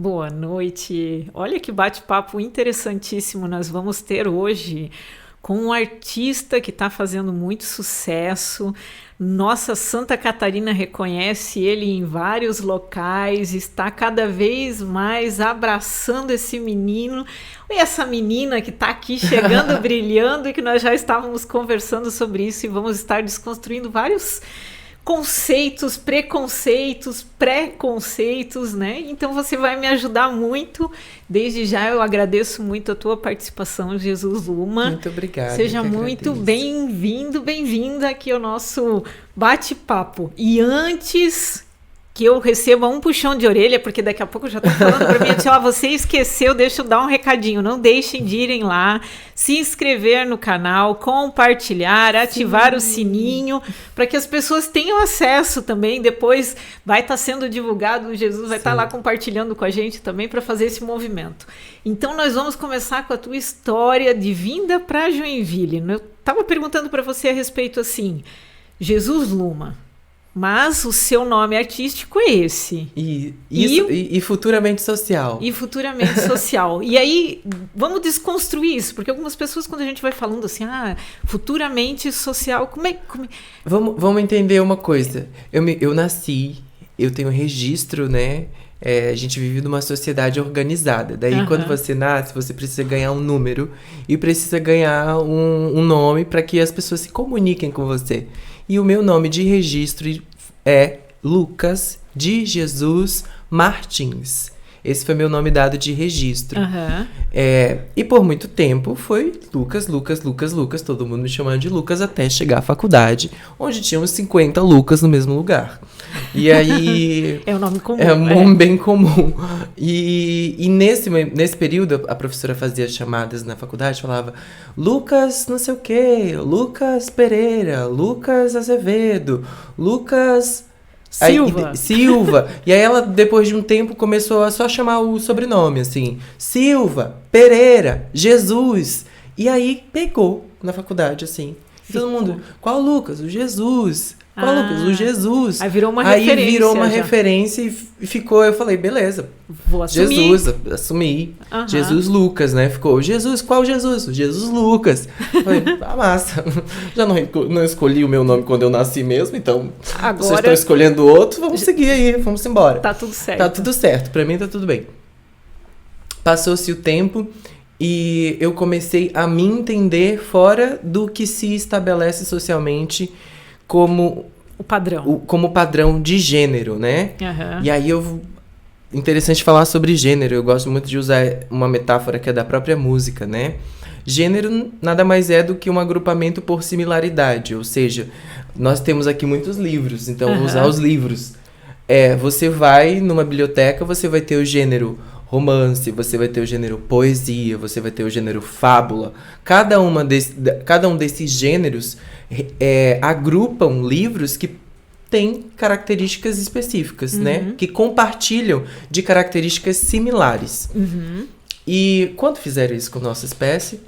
Boa noite. Olha que bate-papo interessantíssimo nós vamos ter hoje com um artista que está fazendo muito sucesso. Nossa Santa Catarina reconhece ele em vários locais, está cada vez mais abraçando esse menino e essa menina que está aqui chegando, brilhando, e que nós já estávamos conversando sobre isso e vamos estar desconstruindo vários conceitos, preconceitos, pré-conceitos, né? Então você vai me ajudar muito. Desde já eu agradeço muito a tua participação, Jesus Luma. Muito obrigado. Seja muito bem-vindo, bem-vinda aqui ao nosso bate-papo. E antes que eu receba um puxão de orelha, porque daqui a pouco eu já estou falando para mim, você esqueceu, deixa eu dar um recadinho, não deixem de irem lá, se inscrever no canal, compartilhar, ativar o sininho, para que as pessoas tenham acesso também, depois vai estar sendo divulgado, o Jesus vai estar lá compartilhando com a gente também para fazer esse movimento. Então nós vamos começar com a tua história de vinda para Joinville. Eu estava perguntando para você a respeito assim, Jesus Luma, mas o seu nome artístico é esse. E futuramente social. E futuramente social. E aí, vamos desconstruir isso, porque algumas pessoas, quando a gente vai falando assim, futuramente social, como é? Vamos entender uma coisa. Eu nasci, eu tenho registro, né? A gente vive numa sociedade organizada. Daí, quando você nasce, você precisa ganhar um número e precisa ganhar um nome para que as pessoas se comuniquem com você. E o meu nome de registro é Lucas de Jesus Martins. Esse foi meu nome dado de registro. E por muito tempo foi Lucas. Todo mundo me chamando de Lucas até chegar à faculdade, onde tinha uns 50 Lucas no mesmo lugar. E aí... É um nome comum. É um nome bem comum. E nesse período, a professora fazia chamadas na faculdade, falava Lucas não sei o quê, Lucas Pereira, Lucas Azevedo, Lucas... Silva. E aí ela, depois de um tempo, começou a só chamar o sobrenome, assim. Silva, Pereira, Jesus. E aí pegou na faculdade, assim. Todo mundo, qual Lucas? O Jesus. Qual Lucas? O Jesus. Aí virou uma referência. Aí virou uma referência e ficou, eu falei, beleza. Vou assumir. Jesus, assumi. Jesus Lucas, né? Ficou, Jesus, qual Jesus? Jesus Lucas. Eu falei, massa. Já não escolhi o meu nome quando eu nasci mesmo, então agora vocês estão escolhendo outro, vamos seguir aí, vamos embora. Tá tudo certo. Tá tudo certo, pra mim tá tudo bem. Passou-se o tempo e eu comecei a me entender fora do que se estabelece socialmente como como padrão de gênero, né? E aí interessante falar sobre gênero. Eu gosto muito de usar uma metáfora que é da própria música, né? Gênero nada mais é do que um agrupamento por similaridade, ou seja, nós temos aqui muitos livros, então vou usar os livros. Você vai numa biblioteca, você vai ter o gênero romance, você vai ter o gênero poesia, você vai ter o gênero fábula. Cada um desses gêneros agrupam livros que têm características específicas, né? Que compartilham de características similares. E quando fizeram isso com nossa espécie,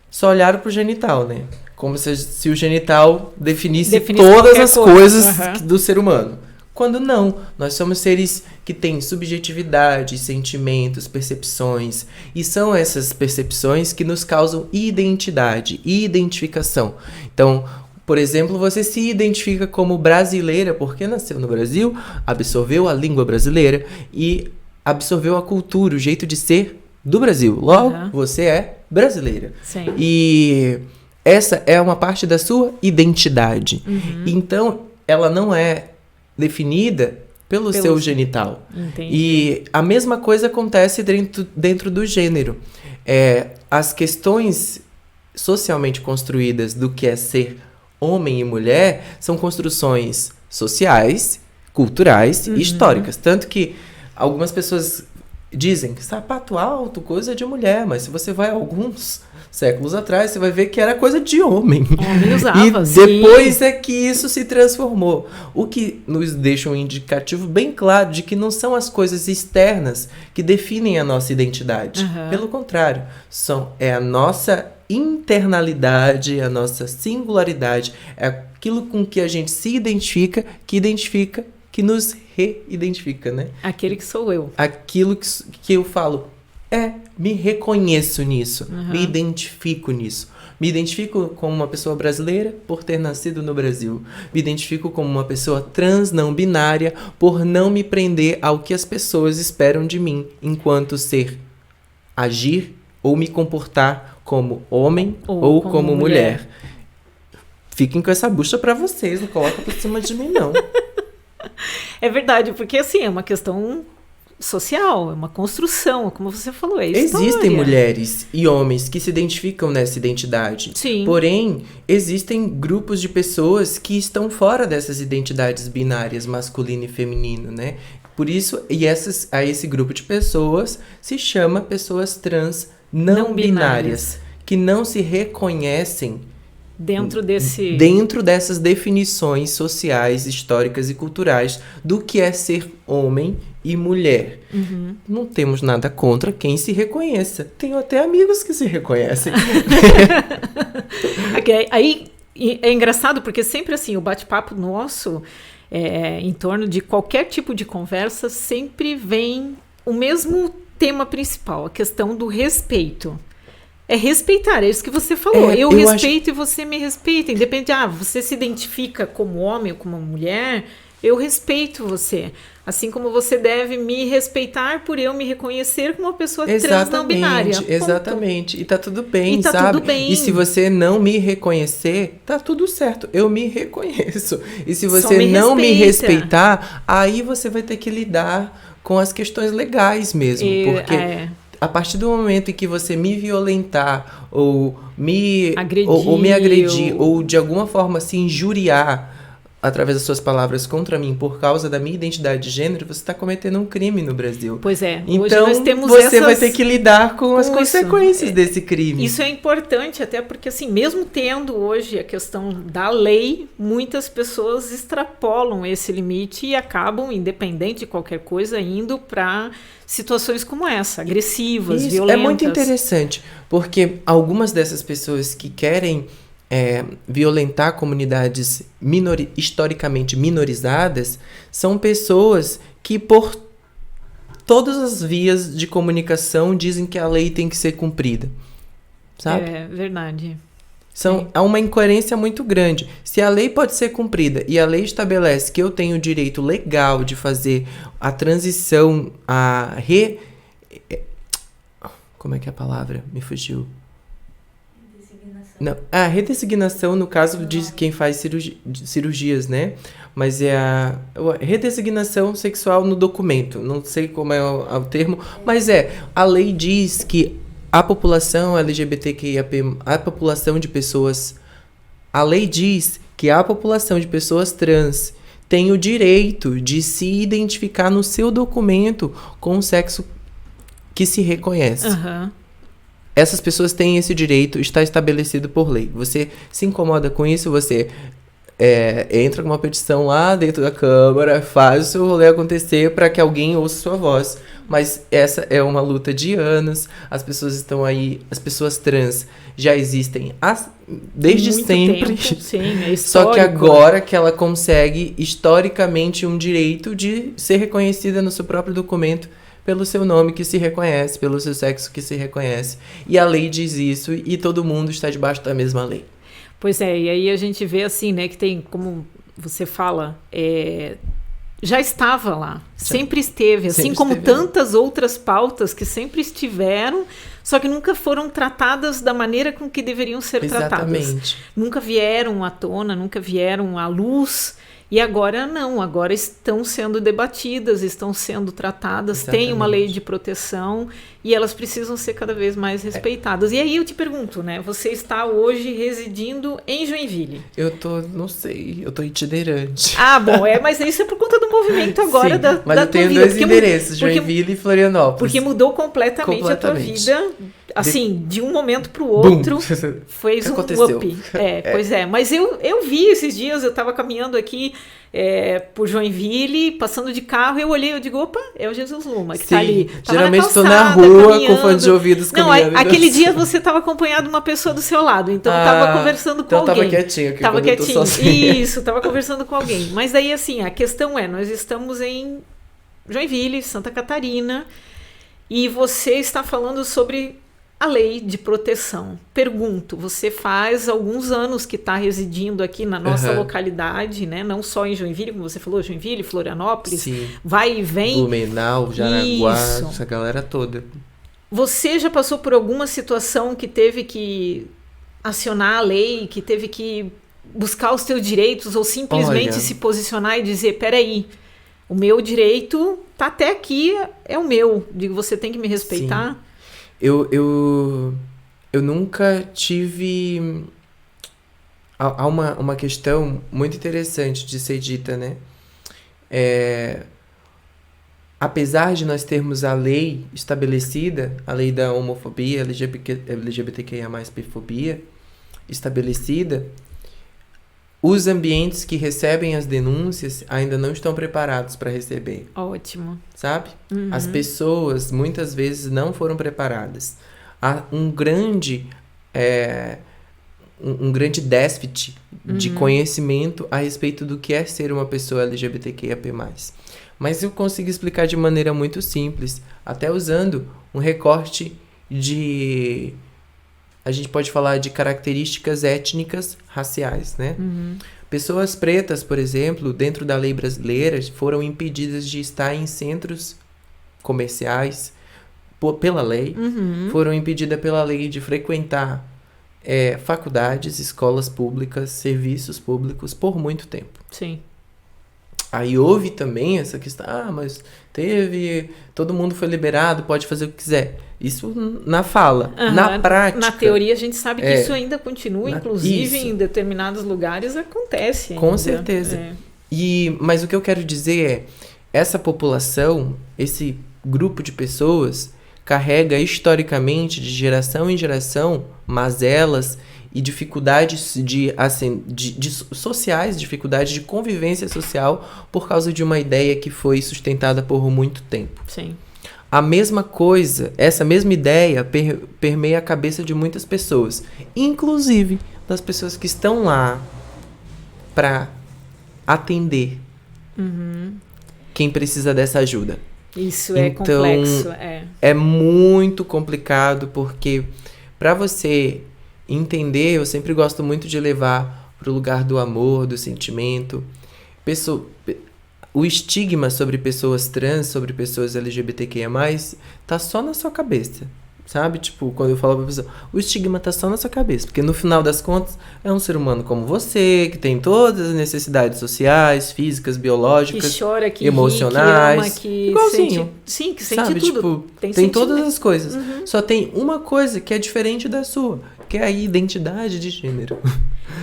só olharam pro genital, né? Como se o genital definisse todas as coisas do ser humano. Quando não, nós somos seres que têm subjetividade, sentimentos, percepções. E são essas percepções que nos causam identidade, identificação. Então, por exemplo, você se identifica como brasileira porque nasceu no Brasil, absorveu a língua brasileira e absorveu a cultura, o jeito de ser do Brasil. Logo, você é brasileira. Sim. E essa é uma parte da sua identidade. Então, ela não é definida pelo seu genital. Entendi. E a mesma coisa acontece dentro do gênero. As questões socialmente construídas do que é ser homem e mulher são construções sociais, culturais e históricas. Tanto que algumas pessoas dizem que sapato alto, coisa de mulher, mas se você vai a alguns séculos atrás, você vai ver que era coisa de homem. Homem usava, e depois é que isso se transformou. O que nos deixa um indicativo bem claro de que não são as coisas externas que definem a nossa identidade. Pelo contrário, é a nossa internalidade, a nossa singularidade, é aquilo com que a gente se identifica, que que nos reidentifica, né? Aquele que sou eu. Aquilo que eu falo, me reconheço nisso, me identifico nisso. Me identifico como uma pessoa brasileira por ter nascido no Brasil. Me identifico como uma pessoa trans não binária por não me prender ao que as pessoas esperam de mim enquanto ser, agir ou me comportar como homem ou como mulher. Fiquem com essa bucha pra vocês, não coloca por cima de mim, não. É verdade, porque assim, é uma questão social, é uma construção, como você falou, é história. Existem mulheres e homens que se identificam nessa identidade. Sim. Porém, existem grupos de pessoas que estão fora dessas identidades binárias, masculino e feminino, né? Por isso, a esse grupo de pessoas se chama pessoas trans não binárias, que não se reconhecem dentro dessas definições sociais, históricas e culturais do que é ser homem e mulher. Não temos nada contra quem se reconheça. Tenho até amigos que se reconhecem. Aí é engraçado porque sempre assim, o bate-papo nosso em torno de qualquer tipo de conversa sempre vem o mesmo tema principal, a questão do respeito. É respeitar, é isso que você falou. Eu respeito e você me respeita. Independente, você se identifica como homem ou como mulher, eu respeito você. Assim como você deve me respeitar por eu me reconhecer como uma pessoa trans não binária. Exatamente. E tá tudo bem, tá sabe? Tudo bem. E se você não me reconhecer, tá tudo certo. Eu me reconheço. E se você não me respeitar, aí você vai ter que lidar com as questões legais mesmo. Porque a partir do momento em que você me violentar ou me agredir ou de alguma forma se injuriar através das suas palavras contra mim por causa da minha identidade de gênero, você está cometendo um crime no Brasil. Pois é. Então, hoje nós temos você vai ter que lidar com as consequências isso. desse crime. Isso é importante, até porque, assim, mesmo tendo hoje a questão da lei, muitas pessoas extrapolam esse limite e acabam, independente de qualquer coisa, indo para situações como essa, agressivas, violentas. É muito interessante, porque algumas dessas pessoas que querem violentar comunidades historicamente minorizadas são pessoas que por todas as vias de comunicação dizem que a lei tem que ser cumprida, sabe? É verdade. Há uma incoerência muito grande. Se a lei pode ser cumprida e a lei estabelece que eu tenho o direito legal de fazer a transição, como é que é a palavra? Me fugiu. Não, a redesignação, no caso de quem faz cirurgias, né? Mas é a redesignação sexual no documento. Não sei como é o termo, mas a lei diz que a população LGBTQIAP+, a lei diz que a população de pessoas trans tem o direito de se identificar no seu documento com o sexo que se reconhece. Essas pessoas têm esse direito, está estabelecido por lei. Você se incomoda com isso, você entra com uma petição lá dentro da Câmara, faz o seu rolê acontecer para que alguém ouça sua voz. Mas essa é uma luta de anos, as pessoas estão aí, as pessoas trans já existem desde muito sempre. Tempo, sim, é só que agora que ela consegue, historicamente, um direito de ser reconhecida no seu próprio documento, pelo seu nome que se reconhece, pelo seu sexo que se reconhece. E a lei diz isso e todo mundo está debaixo da mesma lei. Pois é, e aí a gente vê assim, né, que tem, como você fala, já estava lá, sempre esteve, assim como tantas outras pautas que sempre estiveram, só que nunca foram tratadas da maneira com que deveriam ser tratadas. Nunca vieram à tona, nunca vieram à luz. E agora não, agora estão sendo debatidas, estão sendo tratadas, tem uma lei de proteção e elas precisam ser cada vez mais respeitadas. E aí eu te pergunto, né, você está hoje residindo em Joinville? Não sei, eu tô itinerante. Bom, mas isso é por conta do movimento agora. Sim, mas eu tenho dois endereços, Joinville e Florianópolis. Porque mudou completamente a tua vida Assim, de um momento pro outro, Bum. fez um Aconteceu. up. Pois é. Mas eu vi esses dias, eu tava caminhando aqui por Joinville, passando de carro, eu olhei, eu digo, opa, é o Jesus Luma que tá ali. Tava geralmente na estou na calçada, rua caminhando. com fones de ouvidos Não, caminhando. aquele dia você tava acompanhado de uma pessoa do seu lado, então tava conversando com então alguém. Tava quietinho aqui. Tava quando eu tô quietinho. sozinha. Isso, tava conversando com alguém. Mas daí, assim, a questão é, nós estamos em Joinville, Santa Catarina, e você está falando sobre a lei de proteção. Pergunto, você faz alguns anos que está residindo aqui na nossa localidade, né? Não só em Joinville, como você falou, Joinville, Florianópolis, Sim. vai e vem. Blumenau, Jaraguá, Isso. essa galera toda. Você já passou por alguma situação que teve que acionar a lei, que teve que buscar os seus direitos ou simplesmente se posicionar e dizer, peraí, o meu direito tá até aqui, é o meu. Digo, você tem que me respeitar. Sim. Eu nunca tive... Há uma questão muito interessante de ser dita, né? Apesar de nós termos a lei estabelecida, a lei da homofobia, LGBTQIA+, bifobia, estabelecida, os ambientes que recebem as denúncias ainda não estão preparados para receber. Ótimo. Sabe? As pessoas muitas vezes não foram preparadas. Há um grande déficit de conhecimento a respeito do que é ser uma pessoa LGBTQIAP+. Mas eu consigo explicar de maneira muito simples, até usando um recorte de... A gente pode falar de características étnicas raciais, né? Pessoas pretas, por exemplo, dentro da lei brasileira, foram impedidas de estar em centros comerciais pela lei. Foram impedidas pela lei de frequentar faculdades, escolas públicas, serviços públicos por muito tempo. Sim. Aí houve também essa questão, mas todo mundo foi liberado, pode fazer o que quiser. Isso na fala. Na prática... Na teoria a gente sabe que isso ainda continua, inclusive isso. em determinados lugares acontece ainda. Com certeza. Mas o que eu quero dizer é, essa população, esse grupo de pessoas, carrega historicamente, de geração em geração, mazelas e dificuldades sociais, dificuldades de convivência social por causa de uma ideia que foi sustentada por muito tempo. Sim. A mesma coisa, essa mesma ideia permeia a cabeça de muitas pessoas, inclusive das pessoas que estão lá para atender quem precisa dessa ajuda. Isso é complexo. É muito complicado porque para você entender, eu sempre gosto muito de levar para o lugar do amor, do sentimento. O estigma sobre pessoas trans, sobre pessoas LGBTQIA+, tá só na sua cabeça, sabe? Tipo, quando eu falo pra pessoa, o estigma tá só na sua cabeça, porque no final das contas é um ser humano como você, que tem todas as necessidades sociais, físicas, biológicas, que chora, que emocionais, ri, que ama, que igualzinho. Sente, que sabe? sente tudo. Tipo, tem todas as coisas. Só tem uma coisa que é diferente da sua, que é a identidade de gênero.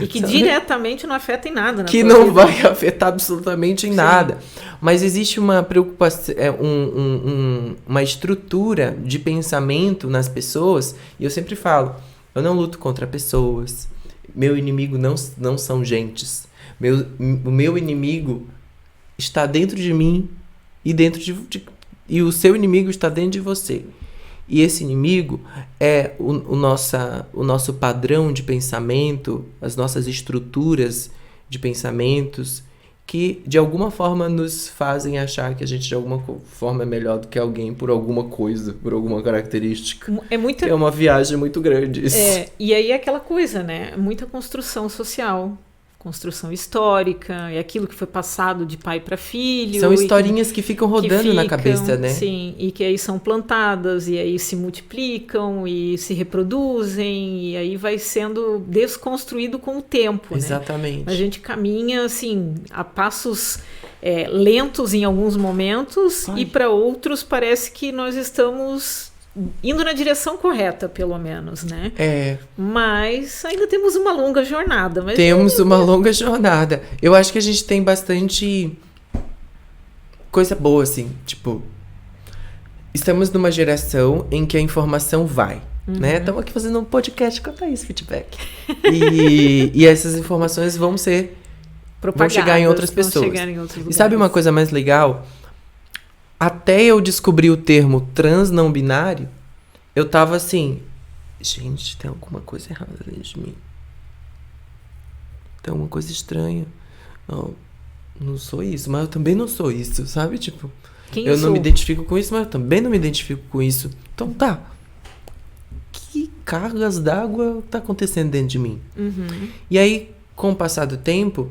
E que diretamente não afeta em nada. Que não vai afetar absolutamente em nada. Mas existe uma preocupação, uma estrutura de pensamento nas pessoas. E eu sempre falo, eu não luto contra pessoas. Meu inimigo não são gentes. O meu inimigo está dentro de mim e e o seu inimigo está dentro de você. E esse inimigo é o nosso padrão de pensamento, as nossas estruturas de pensamentos, que de alguma forma nos fazem achar que a gente de alguma forma é melhor do que alguém por alguma coisa, por alguma característica. É uma viagem muito grande isso. E aí é aquela coisa, né? Muita construção social. Construção histórica, é aquilo que foi passado de pai para filho. São historinhas que ficam rodando na cabeça, né? Sim, e que aí são plantadas, e aí se multiplicam, e se reproduzem, e aí vai sendo desconstruído com o tempo, Exatamente. Né? A gente caminha, assim, a passos lentos em alguns momentos, e para outros parece que nós estamos indo na direção correta, pelo menos, né? Mas ainda temos uma longa jornada. Temos uma longa jornada. Eu acho que a gente tem bastante coisa boa, assim. Tipo, estamos numa geração em que a informação vai. né? Estamos aqui fazendo um podcast com a Thaís Feedback. E essas informações vão chegar em outras pessoas. E sabe uma coisa mais legal? Até eu descobrir o termo trans não binário, eu tava assim, gente, tem alguma coisa errada dentro de mim. Tem alguma coisa estranha. Não sou isso, mas eu também não sou isso, sabe? Tipo, eu não me identifico com isso, mas eu também não me identifico com isso. Então tá. Que cargas d'água tá acontecendo dentro de mim? E aí, com o passar do tempo,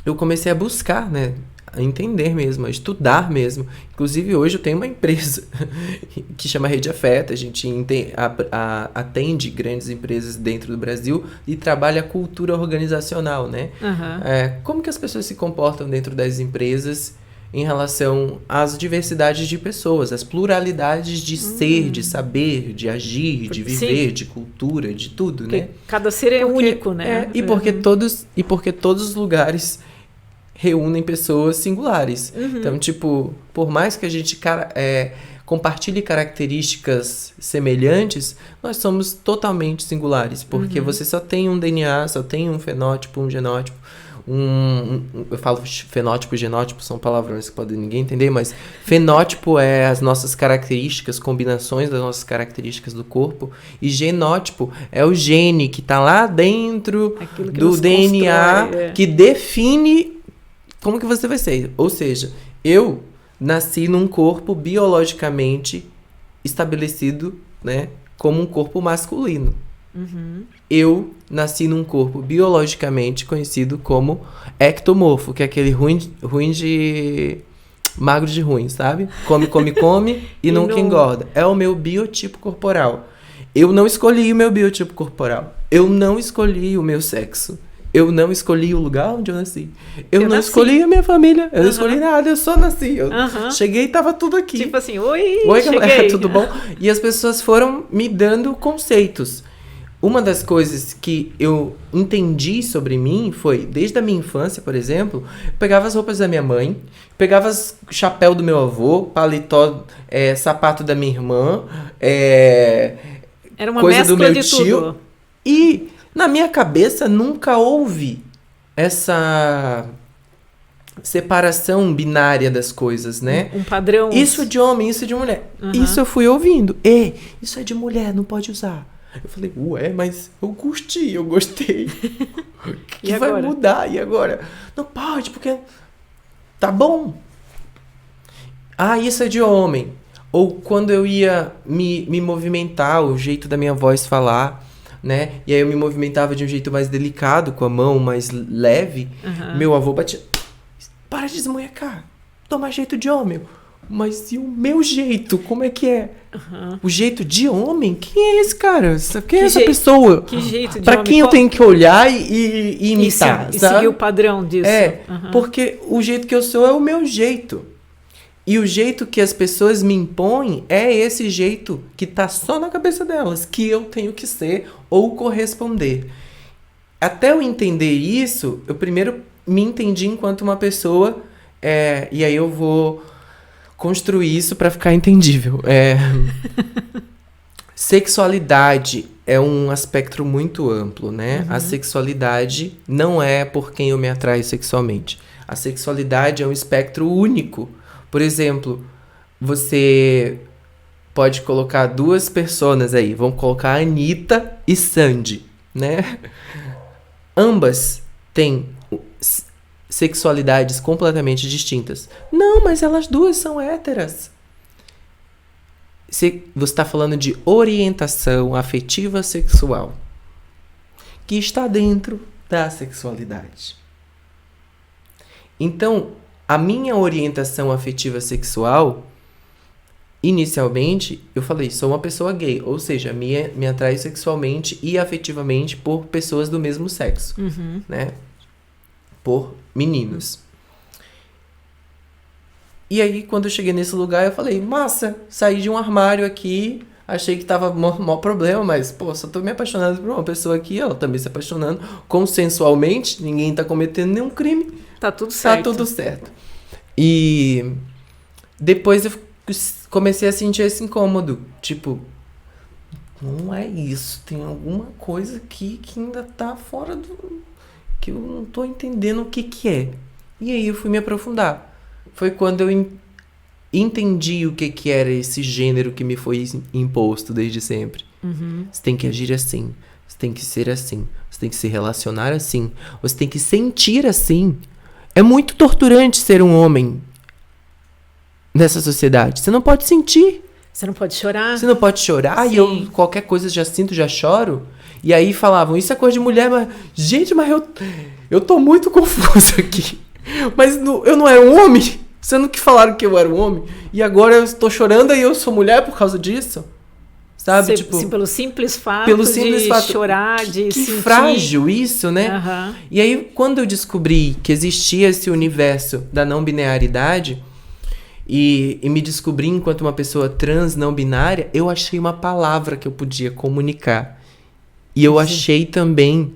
eu comecei a buscar, né? A entender mesmo, a estudar mesmo. Inclusive, hoje eu tenho uma empresa que chama Rede Afeta. A gente atende grandes empresas dentro do Brasil e trabalha a cultura organizacional, né? Como que as pessoas se comportam dentro das empresas em relação às diversidades de pessoas, às pluralidades de ser, de saber, de agir, de viver, de cultura, de tudo, porque né? Cada ser é único, né? E porque todos os lugares reúnem pessoas singulares. Então, tipo, por mais que a gente compartilhe características semelhantes, nós somos totalmente singulares, porque você só tem um DNA, só tem um fenótipo, um genótipo, eu falo fenótipo e genótipo, são palavrões que podem ninguém entender, mas fenótipo é as nossas características, combinações das nossas características do corpo, e genótipo é o gene que está lá dentro do DNA, que define como que você vai ser. Ou seja, eu nasci num corpo biologicamente estabelecido, né, como um corpo masculino. Eu nasci num corpo biologicamente conhecido como ectomorfo, que é aquele magro de ruim, sabe? Come e nunca engorda. É o meu biotipo corporal. Eu não escolhi o meu biotipo corporal. Eu não escolhi o meu sexo. Eu não escolhi o lugar onde eu nasci. Eu não escolhi a minha família. Eu não escolhi nada, eu só nasci. Eu cheguei e tava tudo aqui. Tipo assim, oi galera, tudo bom? E as pessoas foram me dando conceitos. Uma das coisas que eu entendi sobre mim foi, desde a minha infância, por exemplo, eu pegava as roupas da minha mãe, pegava o chapéu do meu avô, paletó, sapato da minha irmã, era uma coisa do meu de tio. Tudo. E na minha cabeça nunca houve essa separação binária das coisas, né? Um padrão. Isso é de homem, isso é de mulher. Isso eu fui ouvindo. Isso é de mulher, não pode usar. Eu falei, mas eu gostei. Que vai mudar, e agora? Não pode, porque tá bom. Isso é de homem. Ou quando eu ia me movimentar, o jeito da minha voz falar, né? E aí eu me movimentava de um jeito mais delicado, com a mão mais leve. Meu avô batia, para de desmunhecar, toma jeito de homem. Mas e o meu jeito? Como é que é? O jeito de homem? Quem é esse cara? Quem é essa pessoa? Que jeito de pra homem? Quem eu tenho que olhar e imitar, e sabe? seguir o padrão disso. Porque o jeito que eu sou é o meu jeito. E o jeito que as pessoas me impõem é esse jeito que tá só na cabeça delas, que eu tenho que ser ou corresponder. Até eu entender isso, eu primeiro me entendi enquanto uma pessoa, e aí eu vou construir isso para ficar entendível. Sexualidade é um aspecto muito amplo, né? A sexualidade não é por quem eu me atraio sexualmente. A sexualidade é um espectro único. Por exemplo, você pode colocar duas personas aí. Vamos colocar a Anitta e Sandy, né? Ambas têm sexualidades completamente distintas. Não, mas elas duas são héteras. Você está falando de orientação afetiva sexual, que está dentro da sexualidade. Então, a minha orientação afetiva sexual, inicialmente, eu falei, sou uma pessoa gay, ou seja, me atrai sexualmente e afetivamente por pessoas do mesmo sexo, né? Por meninos. E aí, quando eu cheguei nesse lugar, eu falei, massa, saí de um armário aqui, achei que tava maior problema, mas, só tô me apaixonando por uma pessoa aqui, ela também se apaixonando consensualmente, ninguém tá cometendo nenhum crime. Tá tudo certo. Tá tudo certo. E depois eu comecei a sentir esse incômodo, tipo, não é isso. Tem alguma coisa aqui que ainda tá fora do... que eu não tô entendendo o que que é. E aí eu fui me aprofundar. Foi quando eu entendi o que que era esse gênero que me foi imposto desde sempre. Você tem que agir assim. Você tem que ser assim. Você tem que se relacionar assim. Você tem que sentir assim. É muito torturante ser um homem nessa sociedade. Você não pode sentir. Você não pode chorar. Você não pode chorar. Sim. E eu, qualquer coisa, já sinto, já choro. E aí falavam, isso é coisa de mulher, mas... Gente, mas eu tô muito confuso aqui. Mas eu não era um homem? Sendo que falaram que eu era um homem. E agora eu estou chorando e eu sou mulher por causa disso? Sabe? Tipo, pelo simples fato de chorar, de que sentir. Frágil isso, né? E aí, quando eu descobri que existia esse universo da não binariedade... E me descobri enquanto uma pessoa trans não binária, eu achei uma palavra que eu podia comunicar. E eu achei também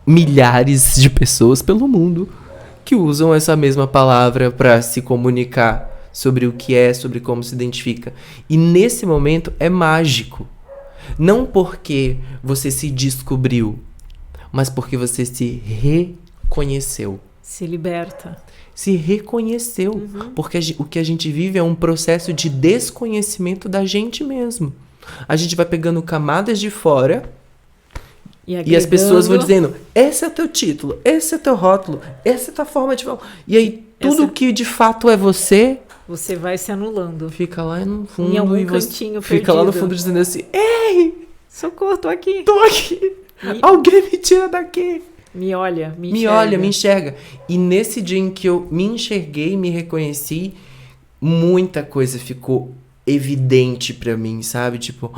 milhares de pessoas pelo mundo que usam essa mesma palavra para se comunicar sobre o que é, sobre como se identifica. E nesse momento é mágico. Não porque você se descobriu, mas porque você se reconheceu. Se liberta. Se reconheceu. Porque o que a gente vive é um processo de desconhecimento da gente mesmo. A gente vai pegando camadas de fora e as pessoas vão dizendo, esse é o teu título, esse é o teu rótulo, essa é a tua forma de falar. E aí tudo que de fato é você vai se anulando. Fica lá no fundo. Em algum cantinho fica perdido. Lá no fundo dizendo assim, ei! Socorro, tô aqui. Tô aqui. Alguém me tira daqui. Me olha, me enxerga. E nesse dia em que eu me enxerguei, me reconheci, muita coisa ficou evidente pra mim, sabe? Tipo,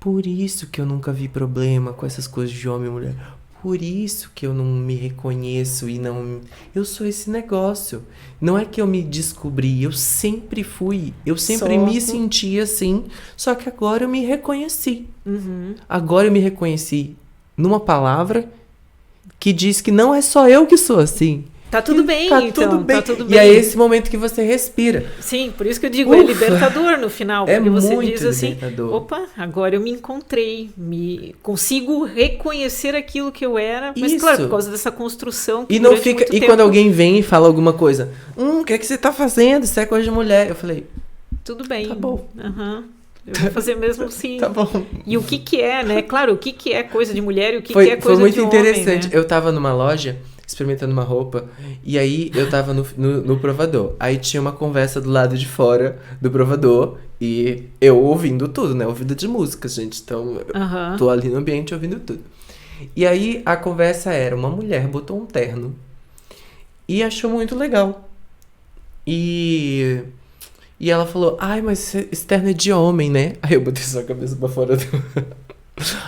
por isso que eu nunca vi problema com essas coisas de homem e mulher. Por isso que eu não me reconheço e não... Eu sou esse negócio. Não é que eu me descobri, eu sempre fui. Eu sempre me senti assim, só que agora eu me reconheci. Agora eu me reconheci numa palavra... que diz que não é só eu que sou assim. Tá tudo bem, tá então. Tudo bem. Tá tudo bem. E é esse momento que você respira. Sim, por isso que eu digo, é libertador no final. Porque você diz assim, opa, agora eu me encontrei. Consigo reconhecer aquilo que eu era. Mas isso. Claro, por causa dessa construção. Que e não fica. E quando alguém vem e fala alguma coisa, o que é que você tá fazendo? Isso é coisa de mulher. Eu falei, tudo bem. Tá bom. Eu vou fazer mesmo assim. Tá bom. E o que é, né? Claro, o que é coisa de mulher e o que é coisa de homem. Foi muito interessante. Né? Eu tava numa loja experimentando uma roupa e aí eu tava no provador. Aí tinha uma conversa do lado de fora do provador e eu ouvindo tudo, né? Ouvindo de música, gente. Então eu tô ali no ambiente ouvindo tudo. E aí a conversa era, uma mulher botou um terno e achou muito legal. E ela falou, ai, mas esse terno é de homem, né? Aí eu botei só a cabeça pra fora do...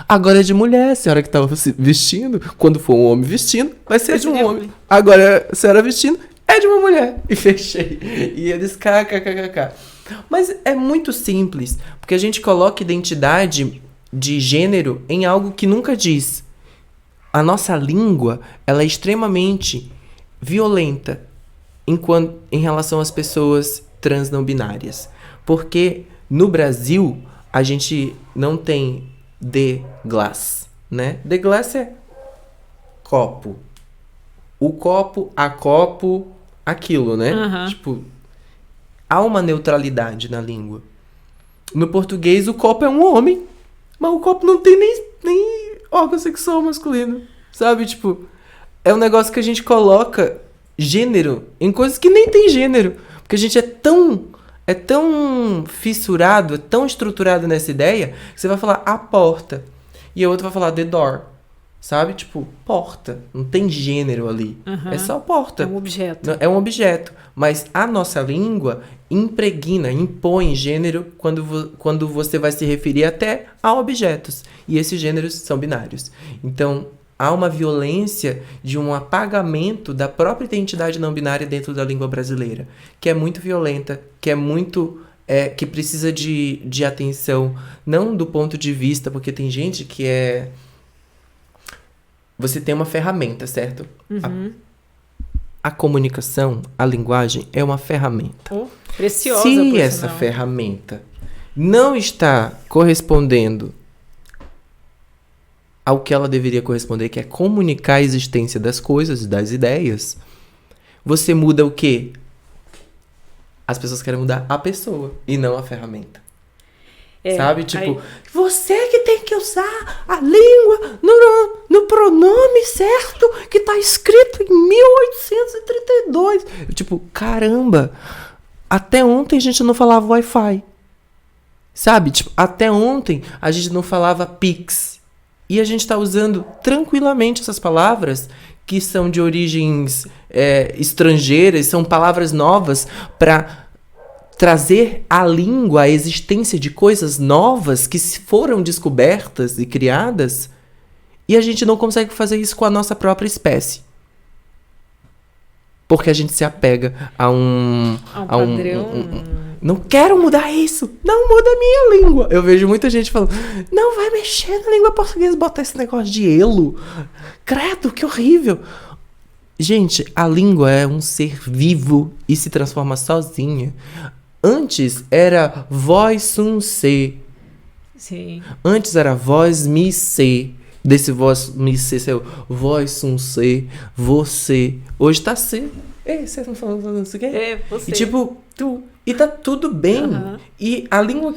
Agora é de mulher, a senhora que tava se vestindo, quando for um homem vestindo, vai ser de um homem. Agora a senhora vestindo é de uma mulher. E fechei. E eles kkkk. Mas é muito simples, porque a gente coloca identidade de gênero em algo que nunca diz. A nossa língua, ela é extremamente violenta em relação às pessoas trans não binárias. Porque no Brasil, a gente não tem the glass, né? The glass é copo. O copo, a copo, aquilo, né? Tipo, há uma neutralidade na língua. No português, o copo é um homem, mas o copo não tem nem órgão sexual masculino, sabe? Tipo, é um negócio que a gente coloca gênero em coisas que nem tem gênero. Porque a gente é tão fissurado, é tão estruturado nessa ideia, que você vai falar a porta. E a outra vai falar the door. Sabe? Tipo, porta. Não tem gênero ali. É só porta. É um objeto. É um objeto. Mas a nossa língua impõe gênero quando você vai se referir até a objetos. E esses gêneros são binários. Então, há uma violência de um apagamento da própria identidade não binária dentro da língua brasileira, que é muito violenta, que é muito... que precisa de atenção, não do ponto de vista, porque tem gente que é... Você tem uma ferramenta, certo? A comunicação, a linguagem é uma ferramenta. Preciosa, Se essa ferramenta não está correspondendo ao que ela deveria corresponder, que é comunicar a existência das coisas, das ideias, você muda o quê? As pessoas querem mudar a pessoa e não a ferramenta. Sabe? Tipo, você que tem que usar a língua no pronome certo que tá escrito em 1832. Tipo, caramba, até ontem a gente não falava Wi-Fi. Sabe? Tipo, até ontem a gente não falava Pix. E a gente tá usando tranquilamente essas palavras que são de origens estrangeiras, são palavras novas para trazer à língua a existência de coisas novas que foram descobertas e criadas, e a gente não consegue fazer isso com a nossa própria espécie. Porque a gente se apega a um padrão. Não quero mudar isso. Não muda a minha língua. Eu vejo muita gente falando, não vai mexer na língua portuguesa, botar esse negócio de elo. Credo, que horrível. Gente, a língua é um ser vivo e se transforma sozinha. Antes era voz sum se. Sim. Antes era voz mi se. Desse voz mi se saiu voz sum se, você. Hoje tá se. Ei, vocês não falando isso aqui? Você. E tipo, tu. E tá tudo bem. E a língua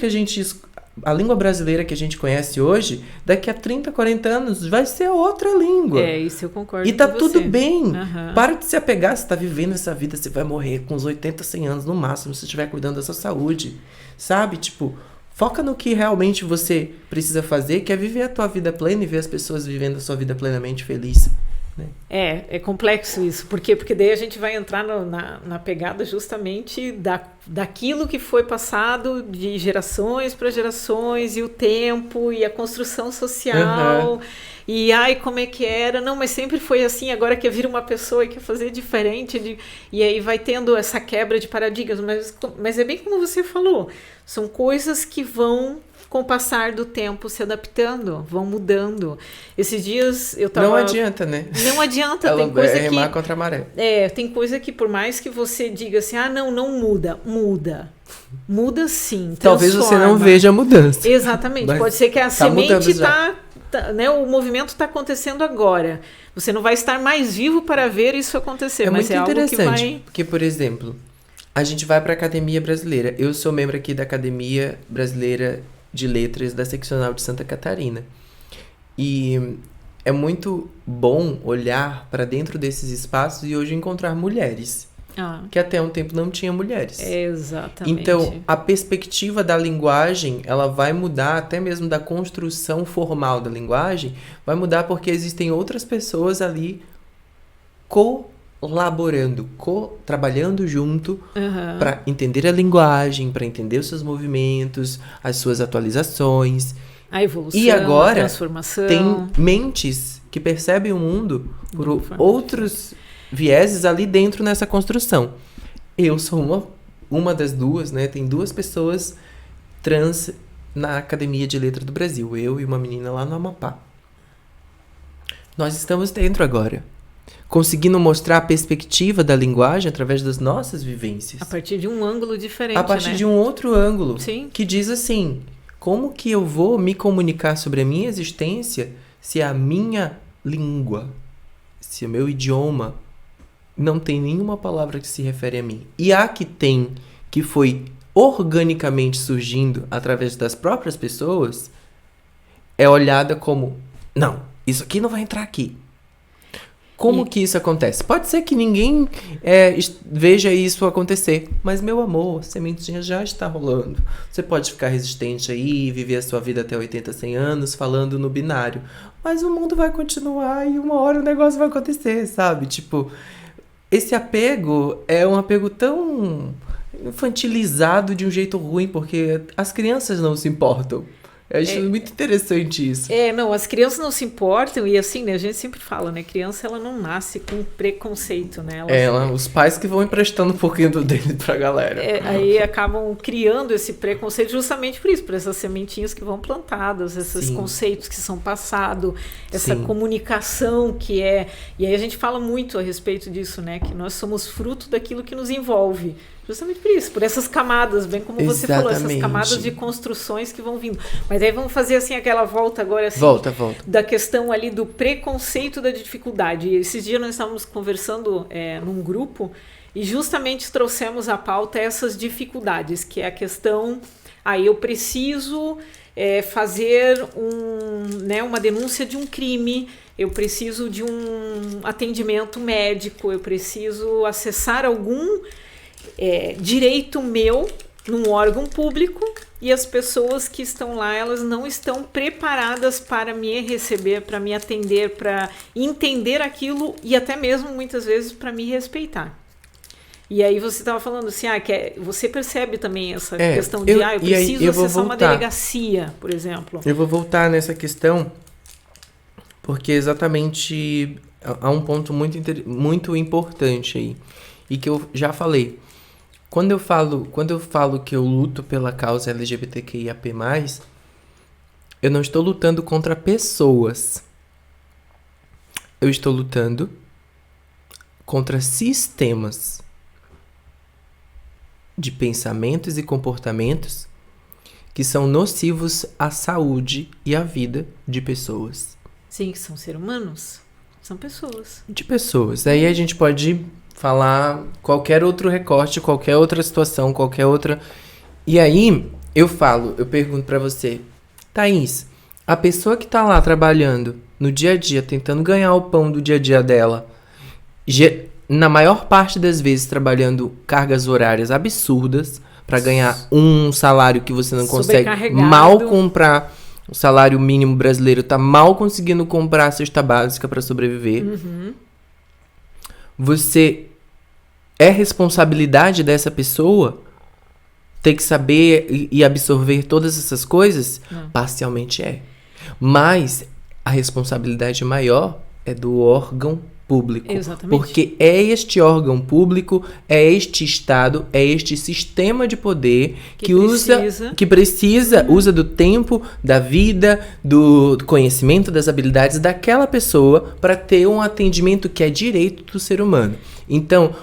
a língua brasileira que a gente conhece hoje, daqui a 30, 40 anos, vai ser outra língua. Isso eu concordo. E tá tudo bem. Uhum. Para de se apegar, você tá vivendo essa vida, você vai morrer com uns 80, 100 anos no máximo, se você estiver cuidando da sua saúde. Sabe? Tipo, foca no que realmente você precisa fazer, que é viver a tua vida plena e ver as pessoas vivendo a sua vida plenamente feliz. Né? É complexo isso. Por quê? Porque daí a gente vai entrar na pegada justamente daquilo que foi passado de gerações para gerações, e o tempo, e a construção social. E como é que era? Não, mas sempre foi assim, agora quer vir uma pessoa e quer fazer diferente. E aí vai tendo essa quebra de paradigmas. Mas é bem como você falou, são coisas que vão, com o passar do tempo, se adaptando, vão mudando. Esses dias eu tava... Não adianta, né? Não adianta. Ela tem coisa remar contra a maré. Tem coisa que, por mais que você diga assim, não muda. Muda sim, talvez você não veja a mudança. Exatamente. Mas pode ser que a semente né, o movimento está acontecendo agora. Você não vai estar mais vivo para ver isso acontecer, mas muito é algo interessante, que vai... porque, por exemplo, a gente vai para a Academia Brasileira. Eu sou membro aqui da Academia Brasileira de Letras da Seccional de Santa Catarina. E é muito bom olhar para dentro desses espaços e hoje encontrar mulheres. Que até um tempo não tinha mulheres. Exatamente. Então, a perspectiva da linguagem, ela vai mudar, até mesmo da construção formal da linguagem, vai mudar porque existem outras pessoas ali colaborando, trabalhando junto para entender a linguagem, para entender os seus movimentos, as suas atualizações. A evolução, e agora, a transformação. Tem mentes que percebem o mundo por outros vieses ali dentro nessa construção. Eu sou uma das duas, né? Tem duas pessoas trans na Academia de Letras do Brasil. Eu e uma menina lá no Amapá. Nós estamos dentro agora, conseguindo mostrar a perspectiva da linguagem através das nossas vivências. A partir de um ângulo diferente, a partir de um outro ângulo. Sim. Que diz assim, como que eu vou me comunicar sobre a minha existência se a minha língua, se o meu idioma não tem nenhuma palavra que se refere a mim? E a que tem, que foi organicamente surgindo através das próprias pessoas, é olhada como, não, isso aqui não vai entrar aqui. Como que isso acontece? Pode ser que ninguém veja isso acontecer, mas, meu amor, a sementinha já está rolando. Você pode ficar resistente aí, viver a sua vida até 80, 100 anos falando no binário, mas o mundo vai continuar e uma hora o negócio vai acontecer, sabe? Tipo, esse apego é um apego tão infantilizado de um jeito ruim, porque as crianças não se importam. Eu acho muito interessante isso. Não, as crianças não se importam, e assim, né, a gente sempre fala, né, criança ela não nasce com preconceito, né? Os pais que vão emprestando um pouquinho do dele pra galera. Aí acabam criando esse preconceito justamente por isso, por essas sementinhas que vão plantadas, esses conceitos que são passados, essa comunicação que é... E aí a gente fala muito a respeito disso, né, que nós somos fruto daquilo que nos envolve. Justamente por isso, por essas camadas, bem como você falou, essas camadas de construções que vão vindo. Mas aí vamos fazer assim aquela volta agora, assim, volta. Da questão ali do preconceito da dificuldade. E esses dias nós estávamos conversando num grupo e justamente trouxemos à pauta essas dificuldades, que é a questão, eu preciso fazer uma denúncia de um crime, eu preciso de um atendimento médico, eu preciso acessar algum direito meu num órgão público, e as pessoas que estão lá, elas não estão preparadas para me receber, para me atender, para entender aquilo e até mesmo muitas vezes para me respeitar. E aí você estava falando assim, você percebe também essa questão de, eu preciso acessar uma delegacia, por exemplo. Eu vou voltar nessa questão, porque exatamente há um ponto muito importante aí, e que eu já falei. Quando eu falo que eu luto pela causa LGBTQIAP+, eu não estou lutando contra pessoas. Eu estou lutando contra sistemas de pensamentos e comportamentos que são nocivos à saúde e à vida de pessoas. Sim, que são seres humanos. São pessoas. De pessoas. Aí a gente pode falar qualquer outro recorte, qualquer outra situação, qualquer outra... E aí, eu pergunto pra você, Thaís, a pessoa que tá lá trabalhando no dia a dia, tentando ganhar o pão do dia a dia dela, na maior parte das vezes trabalhando cargas horárias absurdas pra ganhar um salário que você não consegue mal comprar. O salário mínimo brasileiro tá mal conseguindo comprar a cesta básica pra sobreviver. Uhum. É responsabilidade dessa pessoa ter que saber e absorver todas essas coisas? Não. Parcialmente é. Mas a responsabilidade maior é do órgão público. Exatamente. Porque é este órgão público, é este Estado, é este sistema de poder que usa do tempo, da vida, do conhecimento, das habilidades daquela pessoa para ter um atendimento que é direito do ser humano. Então,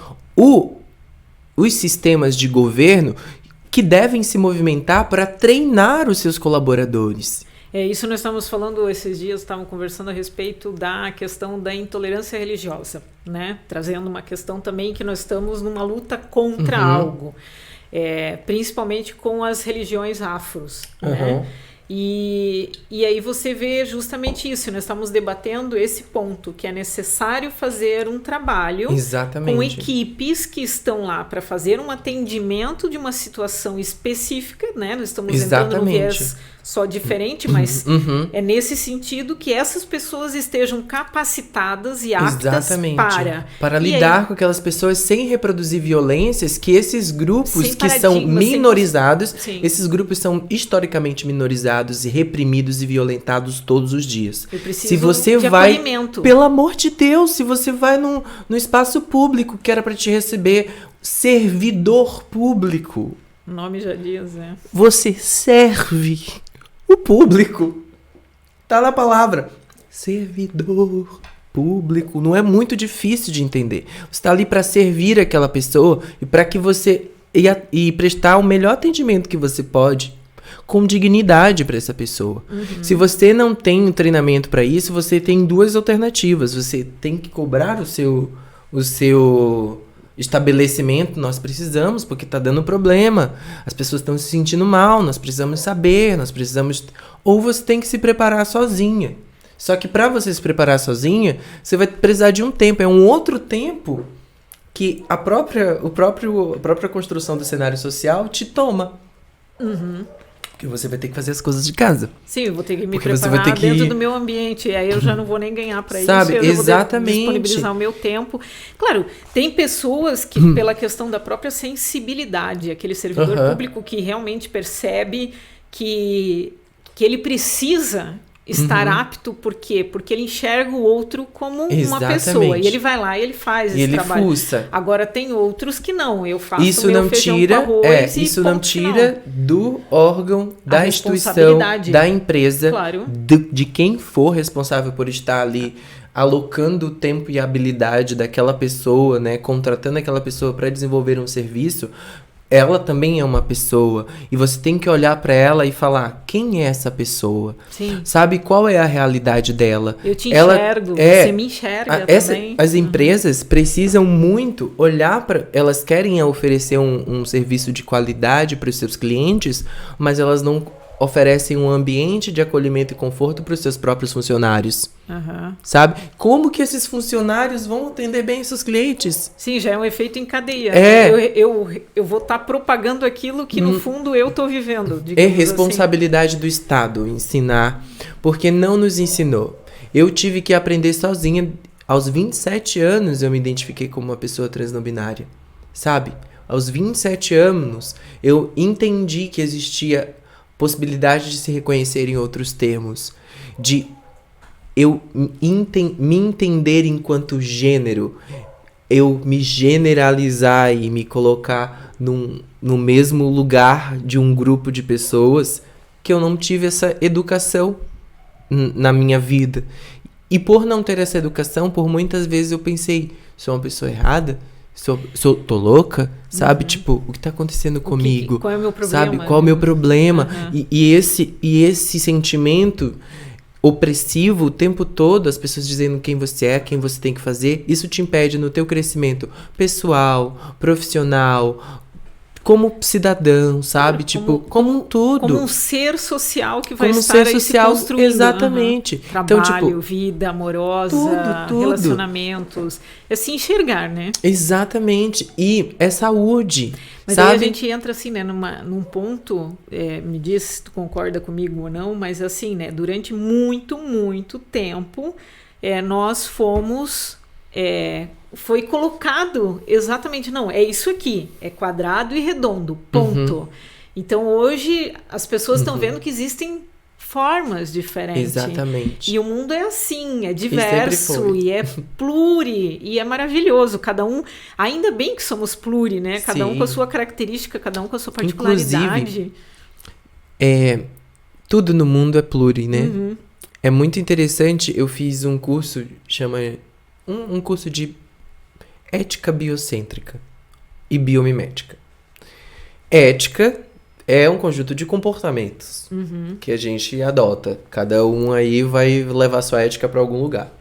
os sistemas de governo que devem se movimentar para treinar os seus colaboradores. Isso nós estávamos falando esses dias, estávamos conversando a respeito da questão da intolerância religiosa, né? Trazendo uma questão também que nós estamos numa luta contra algo, principalmente com as religiões afros, né? E aí você vê justamente isso, nós estamos debatendo esse ponto, que é necessário fazer um trabalho com equipes que estão lá para fazer um atendimento de uma situação específica, né? Nós estamos entrando num viés só diferente, mas é nesse sentido que essas pessoas estejam capacitadas e aptas para lidar com aquelas pessoas sem reproduzir violências que esses grupos que são minorizados, esses grupos são historicamente minorizados e reprimidos e violentados todos os dias. Se você vai, acolhimento. Pelo amor de Deus, se você vai no espaço público que era para te receber, servidor público. O nome já diz, Você serve o público. Tá na palavra. Servidor público. Não é muito difícil de entender. Você está ali para servir aquela pessoa e para que você... E prestar o melhor atendimento que você pode, com dignidade para essa pessoa. Se você não tem um treinamento para isso, você tem duas alternativas. Você tem que cobrar o seu estabelecimento, nós precisamos, porque está dando problema, as pessoas estão se sentindo mal, nós precisamos saber, ou você tem que se preparar sozinha. Só que para você se preparar sozinha, você vai precisar de um tempo, é um outro tempo que a própria construção do cenário social te toma. Porque você vai ter que fazer as coisas de casa. Sim, eu vou ter que me preparar dentro do meu ambiente. E aí eu já não vou nem ganhar para isso. Eu exatamente. Vou disponibilizar o meu tempo. Claro, tem pessoas que, pela questão da própria sensibilidade, aquele servidor público que realmente percebe que ele precisa estar apto, por quê? Porque ele enxerga o outro como uma Exatamente. pessoa. E ele vai lá e ele faz esse ele trabalho. fuça. Agora tem outros que não. Eu faço Isso meu não feijão tira, com arroz e isso não ponto final. tira do órgão, A da instituição, responsabilidade. da empresa, Claro. de quem for responsável por estar ali alocando o tempo e a habilidade daquela pessoa, né, contratando aquela pessoa para desenvolver um serviço. Ela também é uma pessoa e você tem que olhar para ela e falar: quem é essa pessoa? Sim. Sabe qual é a realidade dela? Eu te Ela enxergo, é- você me enxerga Essa- também. as empresas precisam muito olhar para. Elas querem oferecer um serviço de qualidade para os seus clientes, mas elas não oferecem um ambiente de acolhimento e conforto para os seus próprios funcionários. Aham. Sabe? Como que esses funcionários vão atender bem os seus clientes? Sim, já é um efeito em cadeia. É. Eu vou estar propagando aquilo que, no fundo, eu estou vivendo. É digamos responsabilidade do Estado ensinar, porque não nos ensinou. Eu tive que aprender sozinha. Aos 27 anos eu me identifiquei como uma pessoa trans não binária, sabe? Aos 27 anos eu entendi que existia possibilidade de se reconhecer em outros termos, de eu me entender enquanto gênero, eu me generalizar e me colocar no mesmo lugar de um grupo de pessoas que eu não tive essa educação na minha vida. E por não ter essa educação, por muitas vezes eu pensei, sou uma pessoa errada? Tô louca? Sabe? Tipo, o que tá acontecendo comigo? Qual é o meu problema? Sabe? Qual é o meu problema? Uhum. E esse sentimento opressivo o tempo todo, as pessoas dizendo quem você é, quem você tem que fazer, isso te impede no teu crescimento pessoal, profissional, como cidadão, sabe? Como tudo. Como um ser social que vai Como estar ser aí social, se construindo. exatamente. Uhum. Então, Trabalho, tipo, vida amorosa, tudo. relacionamentos. É se enxergar, né? Exatamente. E é saúde, Mas sabe? aí a gente entra assim, né, num ponto, me diz se tu concorda comigo ou não, mas assim, né, durante muito, muito tempo, nós fomos, foi colocado exatamente, não, é isso aqui, é quadrado e redondo, ponto. Então hoje as pessoas estão vendo que existem formas diferentes. Exatamente. E o mundo é assim, é sempre diverso foi. e é pluri e é maravilhoso. Cada um, ainda bem que somos pluri, né? Cada um Sim. com a sua característica, cada um com a sua particularidade. Tudo no mundo é pluri, né? Uhum. É muito interessante. Eu fiz um curso, chama um curso de ética biocêntrica e biomimética. Ética é um conjunto de comportamentos que a gente adota. Cada um aí vai levar sua ética para algum lugar.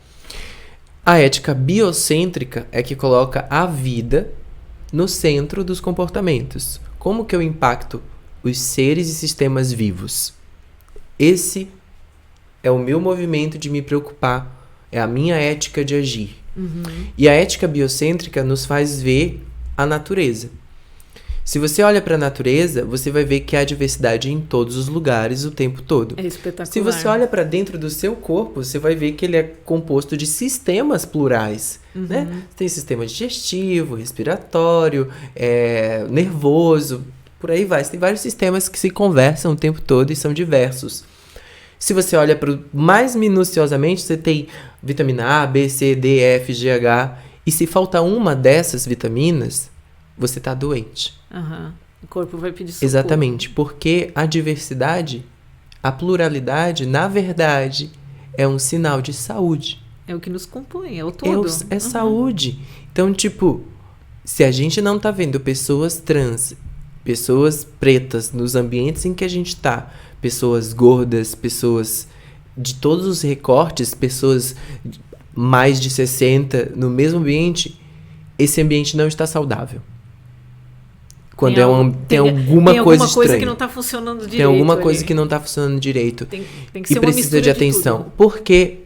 A ética biocêntrica é que coloca a vida no centro dos comportamentos. Como que eu impacto os seres e sistemas vivos? Esse é o meu movimento de me preocupar, é a minha ética de agir. E a ética biocêntrica nos faz ver a natureza. Se você olha para a natureza, você vai ver que há diversidade em todos os lugares o tempo todo. É espetacular. Se você olha para dentro do seu corpo, você vai ver que ele é composto de sistemas plurais, né? Tem sistema digestivo, respiratório, nervoso, por aí vai. Você tem vários sistemas que se conversam o tempo todo e são diversos. Se você olha mais minuciosamente, você tem vitamina A, B, C, D, F, G, H. E se falta uma dessas vitaminas, você está doente. O corpo vai pedir socorro. Exatamente, porque a diversidade, a pluralidade, na verdade, é um sinal de saúde. É o que nos compõe, é o todo. É saúde. Então, tipo, se a gente não tá vendo pessoas trans, pessoas pretas nos ambientes em que a gente tá, pessoas gordas, pessoas de todos os recortes, pessoas mais de 60 no mesmo ambiente, esse ambiente não está saudável. Quando tem alguma coisa estranha. Que não está funcionando direito. Tem alguma coisa que não está funcionando direito. Tem que ser e uma precisa mistura de atenção. tudo. Porque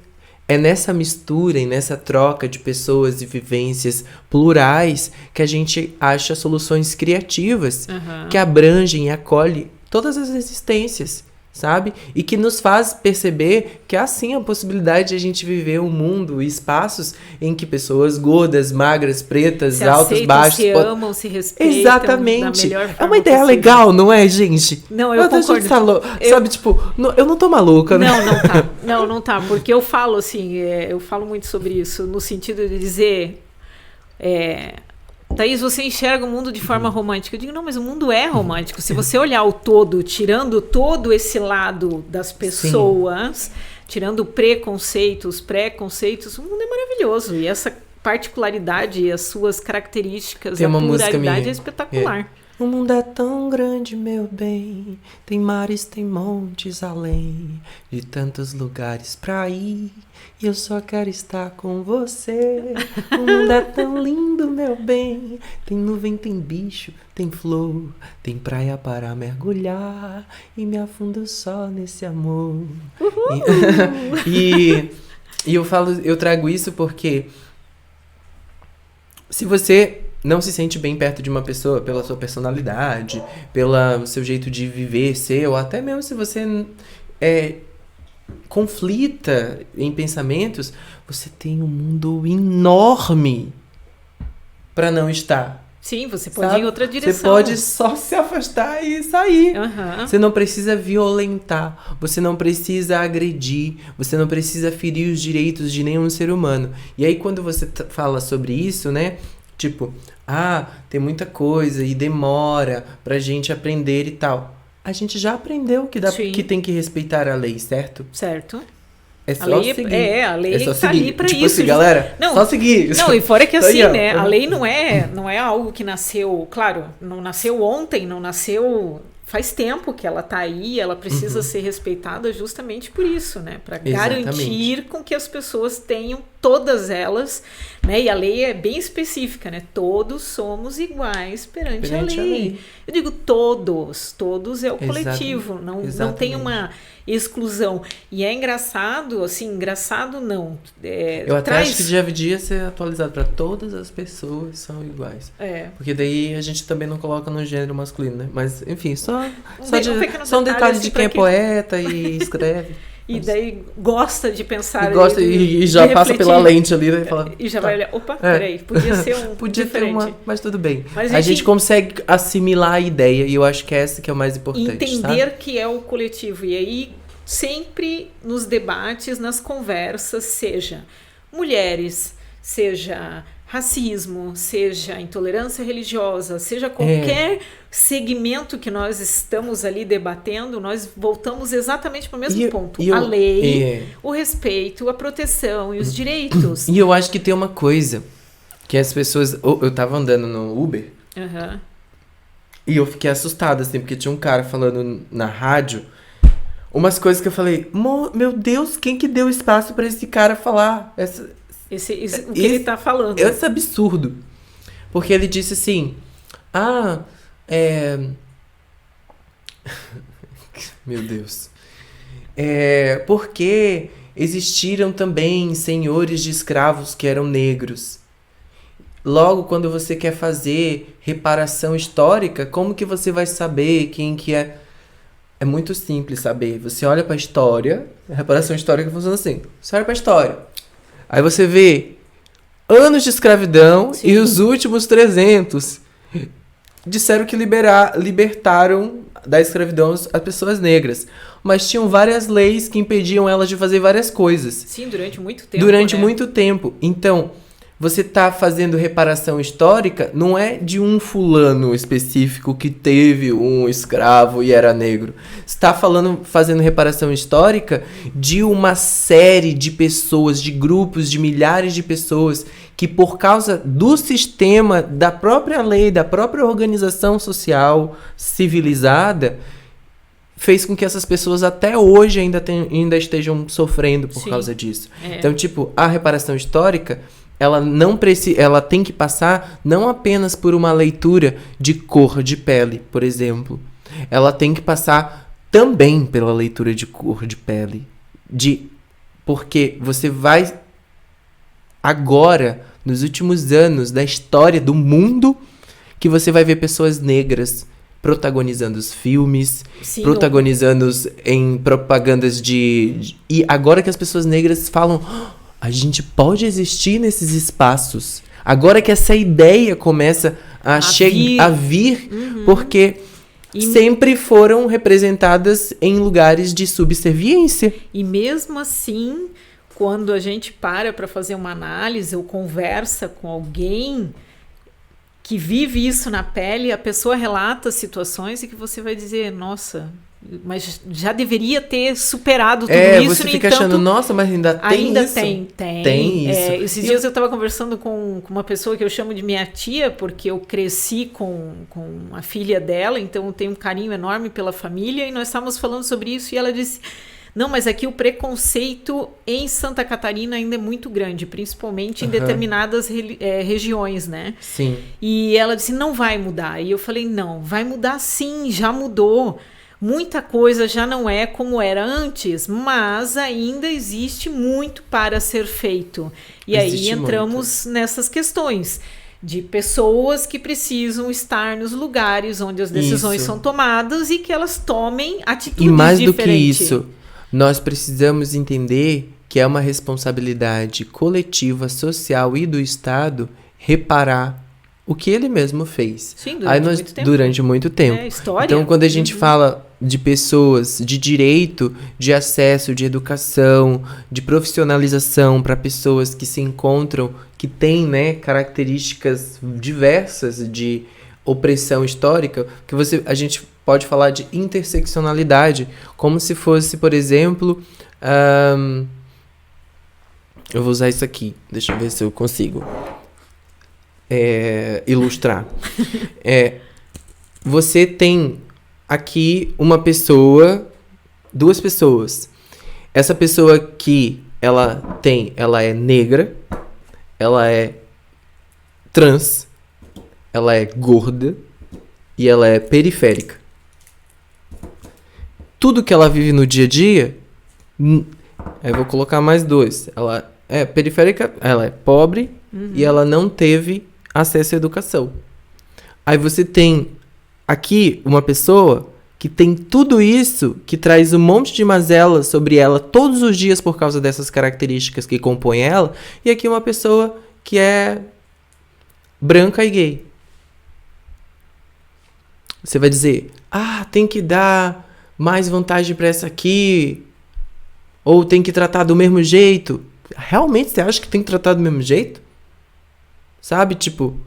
é nessa mistura e nessa troca de pessoas e vivências plurais que a gente acha soluções criativas que abrangem e acolhem todas as existências, sabe? E que nos faz perceber que há sim a possibilidade de a gente viver um mundo e espaços em que pessoas gordas, magras, pretas, altos, baixos... se amam, se respeitam. Exatamente. Da melhor forma é uma ideia possível. legal, não é, gente? Não, eu concordo. Sabe, tipo, eu não tô maluca, né? Não tá. Não tá. Porque eu falo assim, eu falo muito sobre isso, no sentido de dizer... Thaís, você enxerga o mundo de forma romântica. Eu digo, não, mas o mundo é romântico. Se você olhar o todo, tirando todo esse lado das pessoas, tirando preconceitos, o mundo é maravilhoso. E essa particularidade e as suas características, Tem a uma música pluralidade minha. é espetacular. O mundo é tão grande, meu bem, tem mares, tem montes além, de tantos lugares pra ir, e eu só quero estar com você. O mundo é tão lindo, meu bem, tem nuvem, tem bicho, tem flor, tem praia para mergulhar, e me afundo só nesse amor. E eu trago isso porque se você não se sente bem perto de uma pessoa pela sua personalidade, pelo seu jeito de viver, ser, ou até mesmo se você conflita em pensamentos, você tem um mundo enorme para não estar. Sim, você pode ir em outra direção. Você pode só se afastar e sair. Uhum. Você não precisa violentar, você não precisa agredir, você não precisa ferir os direitos de nenhum ser humano. E aí quando você fala sobre isso, né? Tipo, tem muita coisa e demora pra gente aprender e tal. A gente já aprendeu que tem que respeitar a lei, certo? Certo. É só seguir. A lei só tá seguir. ali pra tipo isso. Assim, galera, não, só seguir. Não, e fora que assim, aí, né? A lei não é algo que nasceu, claro, não nasceu ontem, não nasceu... Faz tempo que ela tá aí, ela precisa ser respeitada justamente por isso, né? Para garantir com que as pessoas tenham todas elas, né? E a lei é bem específica, né? Todos somos iguais perante a lei. Eu digo todos é o coletivo, não tem uma exclusão. E é engraçado, assim, engraçado não. Eu até acho que devia ser atualizado para todas as pessoas são iguais. Porque daí a gente também não coloca no gênero masculino, né? Mas, enfim, só um detalhe de quem é poeta e escreve. E daí gosta de pensar... E já passa pela lente ali, né? E já vai olhar, opa, peraí, podia ser um podia diferente. ter mas tudo bem. Mas, a gente consegue assimilar a ideia, e eu acho que é essa que é o mais importante, entender que é o coletivo. E aí, sempre nos debates, nas conversas, seja mulheres, seja racismo, seja intolerância religiosa, seja qualquer segmento que nós estamos ali debatendo, nós voltamos exatamente para o mesmo ponto. A lei, o respeito, a proteção e os direitos. E eu acho que tem uma coisa que as pessoas... Eu tava andando no Uber e eu fiquei assustado, assim, porque tinha um cara falando na rádio umas coisas que eu falei, meu Deus, quem que deu espaço para esse cara falar o que ele tá falando? Esse absurdo. Porque ele disse assim, meu Deus. Porque existiram também senhores de escravos que eram negros. Logo, quando você quer fazer reparação histórica, como que você vai saber quem que é? É muito simples saber. Você olha pra história, a reparação histórica funciona assim. Você olha pra história. Aí você vê anos de escravidão e os últimos 300 disseram que libertaram da escravidão as pessoas negras. Mas tinham várias leis que impediam elas de fazer várias coisas. Sim, durante muito tempo. Muito tempo. Então, você tá fazendo reparação histórica não é de um fulano específico que teve um escravo e era negro. Você tá fazendo reparação histórica de uma série de pessoas, de grupos, de milhares de pessoas que por causa do sistema, da própria lei, da própria organização social civilizada, fez com que essas pessoas até hoje ainda estejam sofrendo por causa disso. Então, tipo, a reparação histórica... ela tem que passar não apenas por uma leitura de cor de pele, por exemplo. Ela tem que passar também pela leitura de cor de pele. Porque você vai agora, nos últimos anos da história do mundo, que você vai ver pessoas negras, protagonizando os filmes, Sim, protagonizando em propagandas E agora que as pessoas negras falam, a gente pode existir nesses espaços. Agora que essa ideia começa a vir porque sempre foram representadas em lugares de subserviência. E mesmo assim, quando a gente para fazer uma análise ou conversa com alguém que vive isso na pele, a pessoa relata situações e que você vai dizer, nossa, mas já deveria ter superado tudo isso. Você fica achando, nossa, mas ainda tem isso? Tem isso. Esses dias eu estava conversando com uma pessoa que eu chamo de minha tia, porque eu cresci com a filha dela, então eu tenho um carinho enorme pela família, e nós estávamos falando sobre isso, e ela disse... Não, mas aqui o preconceito em Santa Catarina ainda é muito grande, principalmente em determinadas regiões, né? Sim. E ela disse, não vai mudar. E eu falei, não, vai mudar sim, já mudou. Muita coisa já não é como era antes, mas ainda existe muito para ser feito. E aí entramos nessas questões de pessoas que precisam estar nos lugares onde as decisões são tomadas e que elas tomem atitudes diferentes. E mais do que isso... Nós precisamos entender que é uma responsabilidade coletiva, social e do Estado reparar o que ele mesmo fez. Sim, durante muito tempo. História. Então, quando a gente fala de pessoas, de direito, de acesso, de educação, de profissionalização para pessoas que se encontram, que têm, né, características diversas de opressão histórica, que a gente pode falar de interseccionalidade, como se fosse, por exemplo, eu vou usar isso aqui, deixa eu ver se eu consigo ilustrar. Você tem aqui duas pessoas. Essa pessoa que ela é negra, ela é trans, ela é gorda e ela é periférica. Tudo que ela vive no dia a dia, eu vou colocar mais dois. Ela é periférica, ela é pobre e ela não teve acesso à educação. Aí você tem aqui uma pessoa que tem tudo isso, que traz um monte de mazelas sobre ela todos os dias por causa dessas características que compõem ela, e aqui uma pessoa que é branca e gay. Você vai dizer, tem que dar mais vantagem para essa aqui, ou tem que tratar do mesmo jeito. Realmente você acha que tem que tratar do mesmo jeito? Sabe, tipo,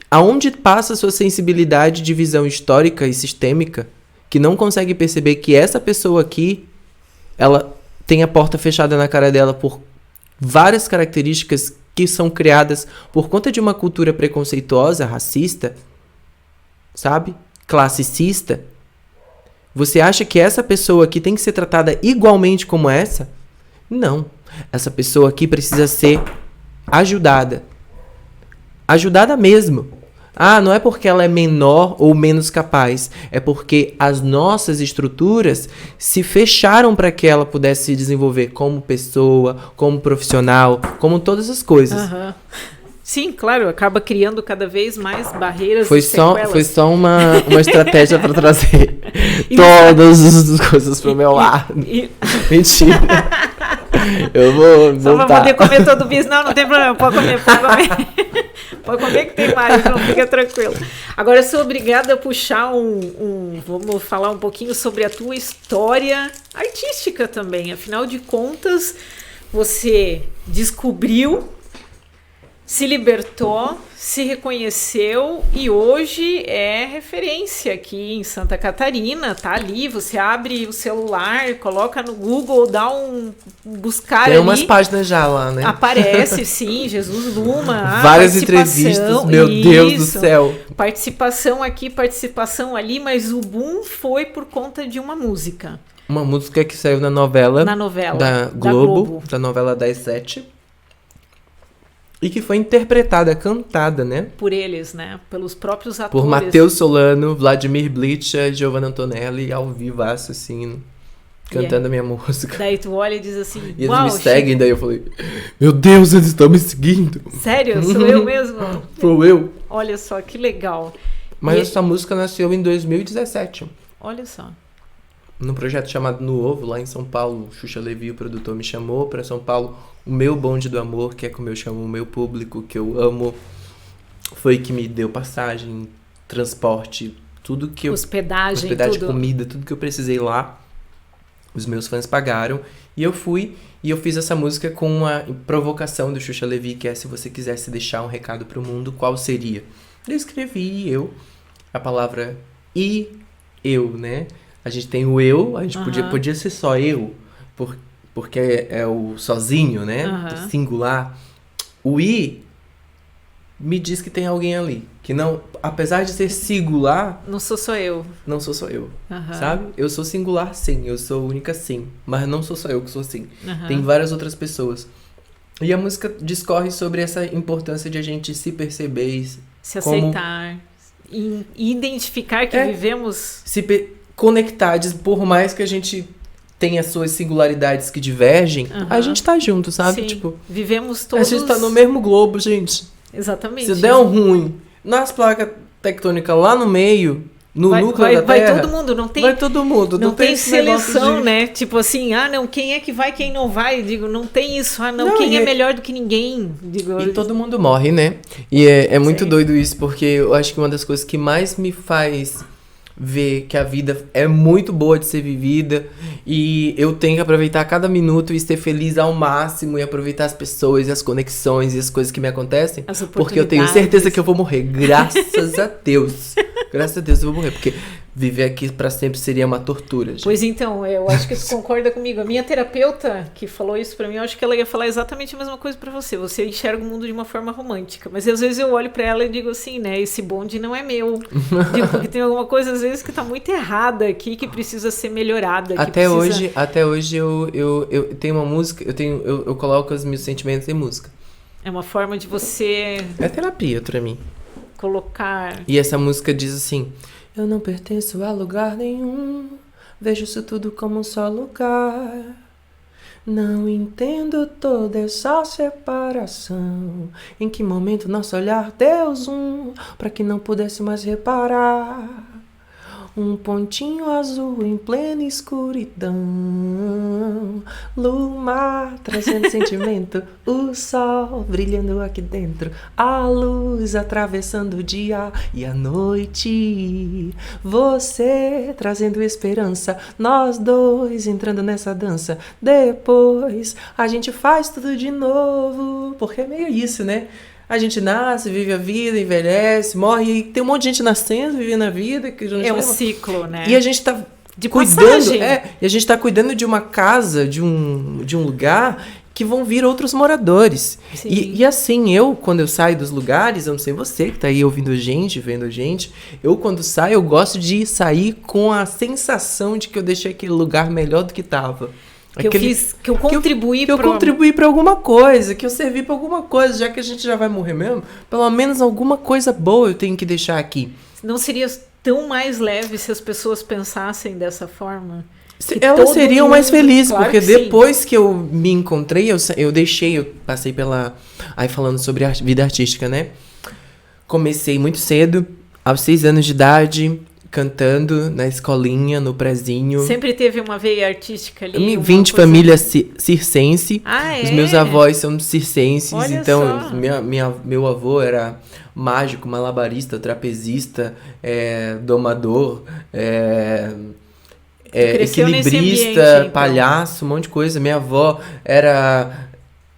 aonde passa a sua sensibilidade de visão histórica e sistêmica, que não consegue perceber que essa pessoa aqui, ela tem a porta fechada na cara dela por várias características que são criadas por conta de uma cultura preconceituosa, racista, sabe? Classicista. Você acha que essa pessoa aqui tem que ser tratada igualmente como essa? Não. Essa pessoa aqui precisa ser ajudada. Ajudada mesmo. Não é porque ela é menor ou menos capaz. É porque as nossas estruturas se fecharam para que ela pudesse se desenvolver como pessoa, como profissional, como todas as coisas. Sim, claro, acaba criando cada vez mais barreiras. Foi só uma estratégia para trazer todas as coisas pro meu lado. Mentira. Eu vou só pra poder comer todo o bis. Não tem problema, pode comer. Pode comer que tem mais, então fica tranquilo. Agora eu sou obrigada a puxar vamos falar um pouquinho sobre a tua história artística também. Afinal de contas, você descobriu, se libertou, se reconheceu e hoje é referência aqui em Santa Catarina, tá ali, você abre o celular, coloca no Google, dá um buscar ali. Tem umas páginas já lá, né? Aparece, sim, Jesus Luma. Várias entrevistas, meu Deus do céu. Participação aqui, participação ali, mas o boom foi por conta de uma música. Uma música que saiu na novela. Da Globo. Da novela das 7. E que foi interpretada, cantada, né? Por eles, né? Pelos próprios atores. Por Matheus Solano, Vladimir Blitcha e Giovanna Antonelli, ao vivaço, assim, cantando a minha música. Daí tu olha e diz assim, e eles me seguem, daí eu falei, meu Deus, eles estão me seguindo. Sério? Sou eu mesmo? Sou eu. Olha só, que legal. Mas essa música nasceu em 2017. Olha só. Num projeto chamado No Ovo, lá em São Paulo. Xuxa Levi, o produtor, me chamou pra São Paulo. O meu bonde do amor, que é como eu chamo o meu público, que eu amo, foi que me deu passagem, transporte, tudo que eu... Hospedagem, tudo. Comida, tudo que eu precisei lá. Os meus fãs pagaram. E eu fui e eu fiz essa música com uma provocação do Xuxa Levi, que é: se você quisesse deixar um recado pro mundo, qual seria? Eu escrevi a palavra eu, né? A gente tem o eu, a gente podia ser só eu, porque é o sozinho, né? Singular. O me diz que tem alguém ali. Que não, apesar de ser singular... Não sou só eu. Não sou só eu, sabe? Eu sou singular, sim. Eu sou única, sim. Mas não sou só eu que sou assim. Tem várias outras pessoas. E a música discorre sobre essa importância de a gente se perceber... Se aceitar. E identificar que vivemos... Conectar, por mais que a gente tenha suas singularidades que divergem, a gente tá junto, sabe? Sim. Tipo, vivemos todos... A gente tá no mesmo globo, gente. Exatamente. Se der um ruim nas placas tectônicas lá no meio, no núcleo da Terra... Vai todo mundo, não tem... Vai todo mundo. Não tem seleção, né? Tipo assim, não, quem é que vai, quem não vai? Digo, não tem isso. Quem é melhor do que ninguém? Digo, e todo mundo morre, né? E é muito doido isso, porque eu acho que uma das coisas que mais me faz... ver que a vida é muito boa de ser vivida e eu tenho que aproveitar cada minuto e ser feliz ao máximo e aproveitar as pessoas e as conexões e as coisas que me acontecem, porque eu tenho certeza que eu vou morrer, graças a Deus. Graças a Deus eu vou morrer, porque viver aqui pra sempre seria uma tortura, gente. Pois então, eu acho que tu concorda comigo. A minha terapeuta que falou isso pra mim, eu acho que ela ia falar exatamente a mesma coisa pra você. Você enxerga o mundo de uma forma romântica. Mas às vezes eu olho pra ela e digo assim, né? Esse bonde não é meu. Digo, porque tem alguma coisa às vezes que tá muito errada aqui, que precisa ser melhorada. Até hoje eu tenho uma música, eu coloco os meus sentimentos em música. É uma forma de você... É terapia pra mim. Colocar... E essa música diz assim... Eu não pertenço a lugar nenhum, vejo isso tudo como um só lugar. Não entendo toda essa separação. Em que momento nosso olhar deu zoom, pra que não pudesse mais reparar. Um pontinho azul em plena escuridão. Lumar trazendo sentimento. O sol brilhando aqui dentro. A luz atravessando o dia e a noite. Você trazendo esperança. Nós dois entrando nessa dança. Depois a gente faz tudo de novo. Porque é meio isso, né? A gente nasce, vive a vida, envelhece, morre, e tem um monte de gente nascendo, vivendo a vida. Que é um ciclo, né? E a gente tá e a gente tá cuidando de uma casa, de um lugar que vão vir outros moradores. E assim, quando eu saio dos lugares, eu não sei você que tá aí ouvindo a gente, vendo a gente, eu quando saio, eu gosto de sair com a sensação de que eu deixei aquele lugar melhor do que tava. Que eu contribuí pra alguma coisa, que eu servi pra alguma coisa, já que a gente já vai morrer mesmo, pelo menos alguma coisa boa eu tenho que deixar aqui. Não seria tão mais leve se as pessoas pensassem dessa forma? Elas seriam mais felizes, claro, porque depois que eu me encontrei, eu passei pela... Aí falando sobre a vida artística, né? Comecei muito cedo, aos 6 anos de idade... cantando na escolinha, no prezinho. Sempre teve uma veia artística ali? Vim de família circense. Os é? meus avós são circenses. Olha então, só. meu avô era mágico, malabarista, trapezista, domador, equilibrista, ambiente, palhaço, um monte de coisa. Minha avó era...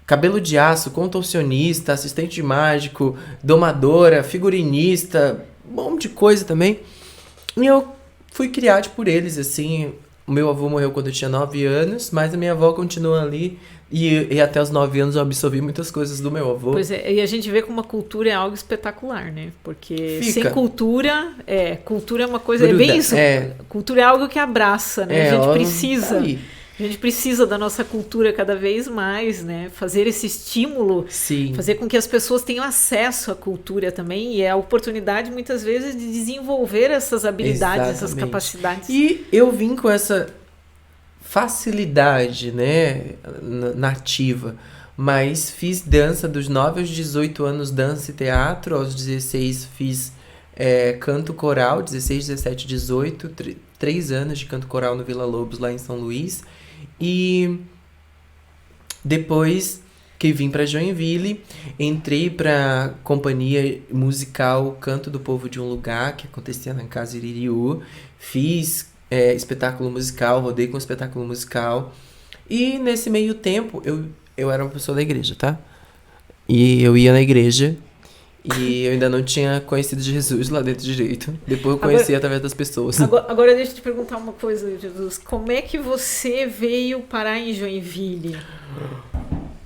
cabelo de aço, contorcionista, assistente de mágico, domadora, figurinista, um monte de coisa também. E eu fui criado por eles, assim. O meu avô morreu quando eu tinha 9 anos, mas a minha avó continua ali. E até os 9 anos eu absorvi muitas coisas do meu avô. Pois é, e a gente vê como a cultura é algo espectacular, né? Porque sem cultura, cultura é uma coisa... Gruda, é bem isso. Cultura é algo que abraça, né? A gente precisa... A gente precisa da nossa cultura cada vez mais, né? Fazer esse estímulo, sim, fazer com que as pessoas tenham acesso à cultura também, e é a oportunidade muitas vezes de desenvolver essas habilidades, essas capacidades. E eu vim com essa facilidade, né, nativa, mas fiz dança dos 9 aos 18 anos, dança e teatro, aos 16 fiz canto coral, 16, 17, 18, 3 anos de canto coral no Vila Lobos, lá em São Luís. E depois que vim para Joinville, entrei para companhia musical Canto do Povo de um Lugar, que acontecia na Casa Iririú. Fiz espetáculo musical, rodei com espetáculo musical. E nesse meio tempo, eu era uma pessoa da igreja, tá? E eu ia na igreja e eu ainda não tinha conhecido Jesus lá dentro direito. Depois eu conheci através das pessoas. Agora deixa eu te perguntar uma coisa, Jesus. Como é que você veio parar em Joinville?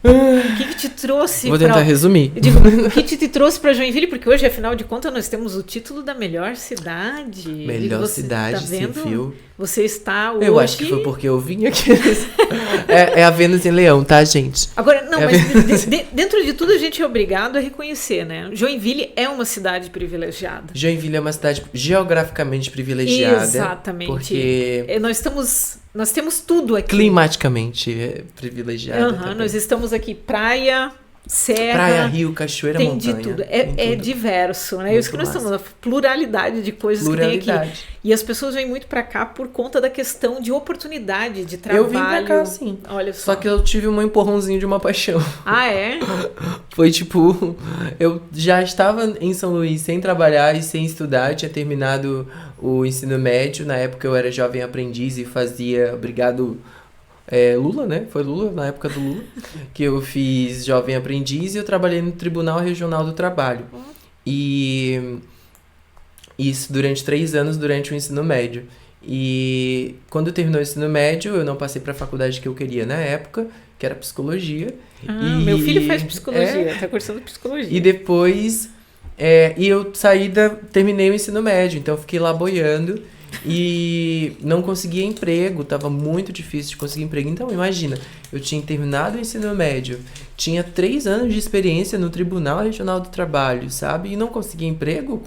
O que te trouxe Vou tentar resumir. Eu digo, o que te trouxe para Joinville? Porque hoje, afinal de contas, nós temos o título da melhor cidade. Melhor cidade, tá vendo? civil. Você está hoje... Eu acho que foi porque eu vim aqui. É a Vênus em Leão, tá, gente? Agora, não, mas dentro de tudo a gente é obrigado a reconhecer, né? Joinville é uma cidade privilegiada. Joinville é uma cidade geograficamente privilegiada. Exatamente. Porque nós temos tudo aqui. Climaticamente privilegiada também. Nós estamos aqui, praia, serra. Praia, rio, cachoeira, tem montanha. De tudo. É diverso, né? Isso que nós estamos, a pluralidade de coisas que tem aqui. E as pessoas vêm muito pra cá por conta da questão de oportunidade, de trabalho. Eu vim pra cá, sim. Olha só. Só que eu tive um empurrãozinho de uma paixão. Ah, é? Foi tipo, eu já estava em São Luís sem trabalhar e sem estudar, tinha terminado o ensino médio. Na época eu era jovem aprendiz e fazia, obrigado, Lula, né? Foi Lula, na época do Lula, que eu fiz jovem aprendiz e eu trabalhei no Tribunal Regional do Trabalho. E isso durante 3 anos, durante o ensino médio. E quando terminou o ensino médio, eu não passei para a faculdade que eu queria na época, que era psicologia. Meu filho faz psicologia, tá cursando psicologia. E depois, eu terminei o ensino médio, então eu fiquei lá boiando e não conseguia emprego, tava muito difícil de conseguir emprego. Então imagina, eu tinha terminado o ensino médio, tinha 3 anos de experiência no Tribunal Regional do Trabalho, sabe? E não conseguia emprego,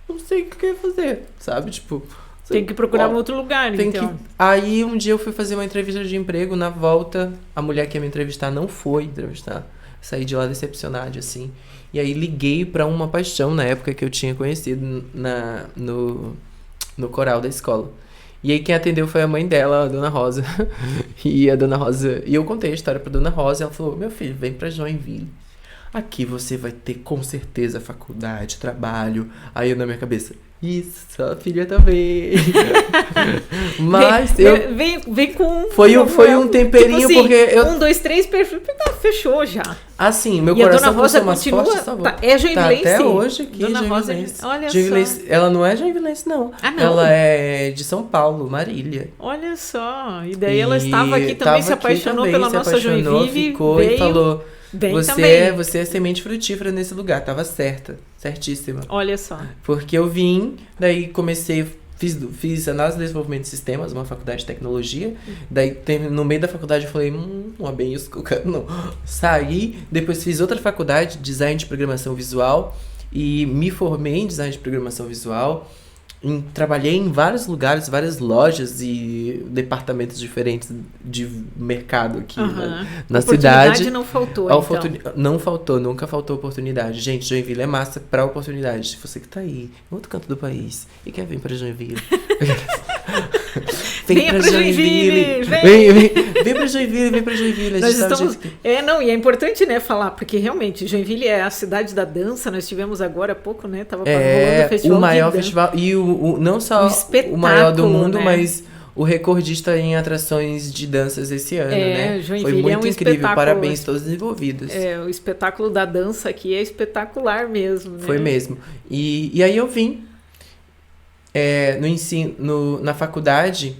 não sei o que eu ia fazer, sabe? Tipo... Tem que procurar um outro lugar, então. Aí um dia eu fui fazer uma entrevista de emprego, na volta, a mulher que ia me entrevistar não foi entrevistar. Saí de lá decepcionado, assim. E aí liguei pra uma paixão na época que eu tinha conhecido no coral da escola. E aí quem atendeu foi a mãe dela, a Dona Rosa. E eu contei a história pra Dona Rosa e ela falou: meu filho, vem pra Joinville. Aqui você vai ter com certeza faculdade, trabalho. Aí eu na minha cabeça... Isso, sua filha também. Mas Vem com... Foi um temperinho, tipo assim, porque... 1, 2, 3, fechou já. Assim, meu e coração começou mais forte, é joinvilense? Tá até hoje aqui, Dona Rosa, olha só. Ela não é joinvilense, não. Ah, não? Ela é de São Paulo, Marília. Olha só. E daí ela estava aqui também, se apaixonou pela nossa Joinville. Ficou veio... e falou... Você é semente frutífera nesse lugar. Tava certíssima. Olha só. Porque eu vim, daí comecei, fiz análise de desenvolvimento de sistemas, uma faculdade de tecnologia. Daí no meio da faculdade eu falei, não é bem isso que eu quero, não. Saí, depois fiz outra faculdade, design de programação visual, e me formei em design de programação visual. Trabalhei em vários lugares, várias lojas e departamentos diferentes de mercado aqui na cidade. Não faltou, Não faltou, nunca faltou oportunidade. Gente, Joinville é massa pra oportunidade. Se você que tá aí, em outro canto do país, e quer vir pra Joinville... Vem pra Joinville! Vem pra Joinville! Nós estamos... E é importante, né, falar, porque realmente Joinville é a cidade da dança. Nós tivemos agora há pouco, né, tava rolando o festival. O maior festival, e não só o maior do mundo, né? Mas o recordista em atrações de danças esse ano, né? Joinville foi muito incrível, parabéns a todos os envolvidos. O espetáculo da dança aqui é espetacular mesmo, né? Foi mesmo. E aí eu vim no ensino, na faculdade,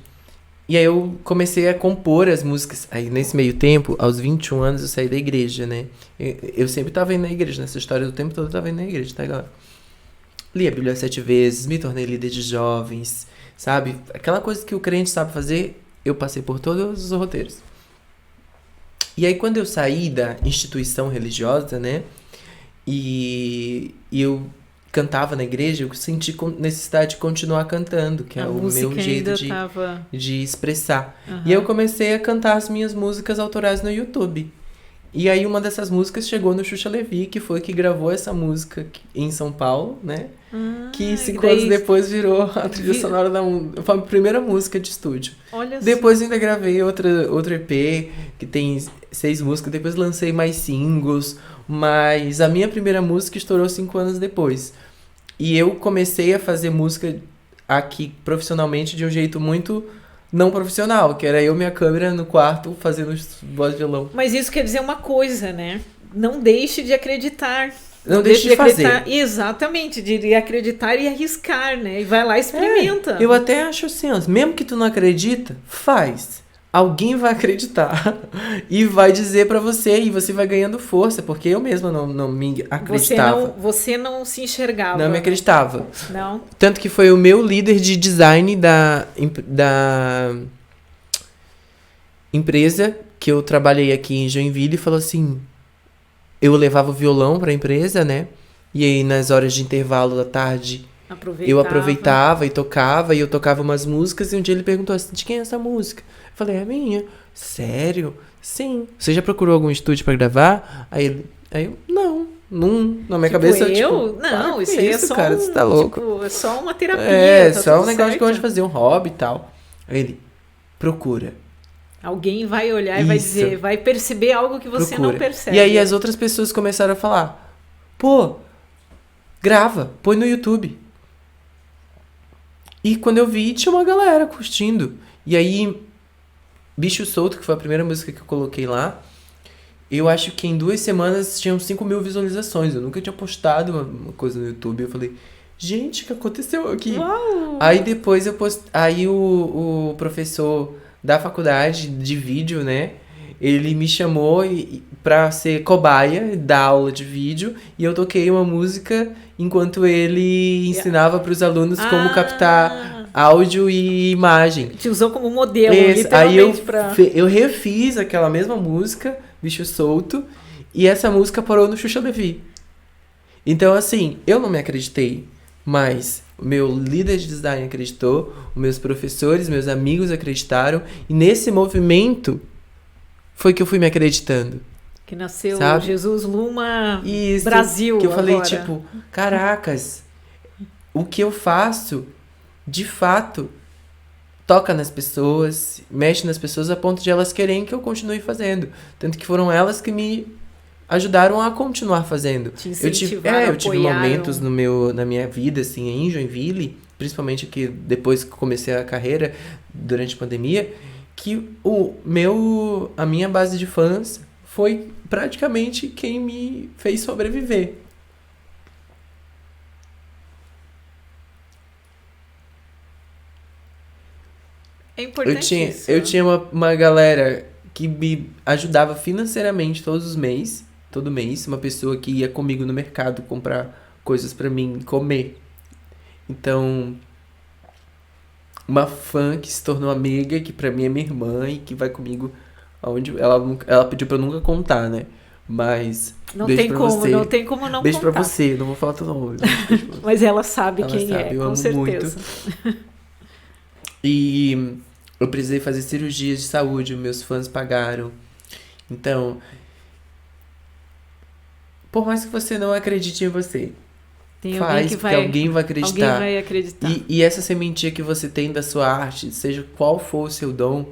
e aí eu comecei a compor as músicas. Aí nesse meio tempo, aos 21 anos, eu saí da igreja, né? Eu sempre tava indo na igreja, nessa história do tempo todo eu tava indo na igreja, tá, galera? Li a Bíblia 7 vezes, me tornei líder de jovens, sabe? Aquela coisa que o crente sabe fazer, eu passei por todos os roteiros. E aí quando eu saí da instituição religiosa, né? E eu cantava na igreja, eu senti necessidade de continuar cantando, que é o meu jeito de expressar. E eu comecei a cantar as minhas músicas autorais no YouTube. E aí uma dessas músicas chegou no Xuxa Levi, que foi que gravou essa música em São Paulo, né? Que 5 anos depois virou a trilha sonora foi a primeira música de estúdio. Olha depois ainda gravei outro EP, que tem 6 músicas, depois lancei mais singles, mas a minha primeira música estourou 5 anos depois. E eu comecei a fazer música aqui profissionalmente de um jeito muito não profissional, que era eu e minha câmera no quarto fazendo voz de violão. Mas isso quer dizer uma coisa, né? Não deixe de acreditar. Não deixe de fazer. Exatamente, de acreditar e arriscar, né? E vai lá e experimenta. Eu até acho assim, mesmo que tu não acredita, faz. Alguém vai acreditar e vai dizer pra você, e você vai ganhando força, porque eu mesma não me acreditava. Você não se enxergava. Não me acreditava. Não. Tanto que foi o meu líder de design da empresa que eu trabalhei aqui em Joinville e falou assim, eu levava o violão pra empresa, né? E aí nas horas de intervalo da tarde eu aproveitava e eu tocava umas músicas, e um dia ele perguntou assim, de quem é essa música? Eu falei, é minha. Sério? Sim. Você já procurou algum estúdio pra gravar? Aí eu, não, na minha cabeça, não, isso aí é só cara, você tá louco. É só uma terapia. Tá só um negócio que eu gosto de fazer, um hobby e tal. Aí ele, procura. Alguém vai olhar e vai dizer, vai perceber algo que você não percebe. E aí as outras pessoas começaram a falar, pô, grava, põe no YouTube. E quando eu vi, tinha uma galera curtindo. E aí, Bicho Solto, que foi a primeira música que eu coloquei lá, eu acho que em 2 semanas tinham 5.000 visualizações. Eu nunca tinha postado uma coisa no YouTube. Eu falei, gente, o que aconteceu aqui? Uau. Aí depois aí o professor da faculdade de vídeo, né? Ele me chamou pra ser cobaia da aula de vídeo, e eu toquei uma música enquanto ele ensinava pros alunos como captar áudio e imagem. Te usou como modelo, Aí literalmente. eu refiz aquela mesma música, Bicho Solto, e essa música parou no Xuxa Levi. Então, assim, eu não me acreditei, mas o meu líder de design acreditou, os meus professores, meus amigos acreditaram, e nesse movimento foi que eu fui me acreditando. Que nasceu, sabe? Jesus Luma Isso, Brasil. Que eu falei, agora. tipo, caracas, o que eu faço, de fato, toca nas pessoas, mexe nas pessoas a ponto de elas querem que eu continue fazendo. Tanto que foram elas que me ajudaram a continuar fazendo. Te incentivaram, eu tive momentos na minha vida, assim, em Joinville, principalmente que depois que comecei a carreira, durante a pandemia, que a minha base de fãs foi praticamente quem me fez sobreviver. É importante isso. Eu tinha uma galera que me ajudava financeiramente todo mês, uma pessoa que ia comigo no mercado comprar coisas pra mim comer. Então, uma fã que se tornou amiga, que pra mim é minha irmã e que vai comigo aonde ela pediu pra eu nunca contar, né? Mas não beijo tem pra como, você. não tem como não beijo contar. Pra você, não vou falar teu nome. Mas ela sabe quem sabe, é, eu com amo certeza. Muito. E eu precisei fazer cirurgias de saúde, meus fãs pagaram. Então, por mais que você não acredite em você, tem faz, que porque alguém vai acreditar. Alguém vai acreditar. E essa sementinha que você tem da sua arte, seja qual for o seu dom,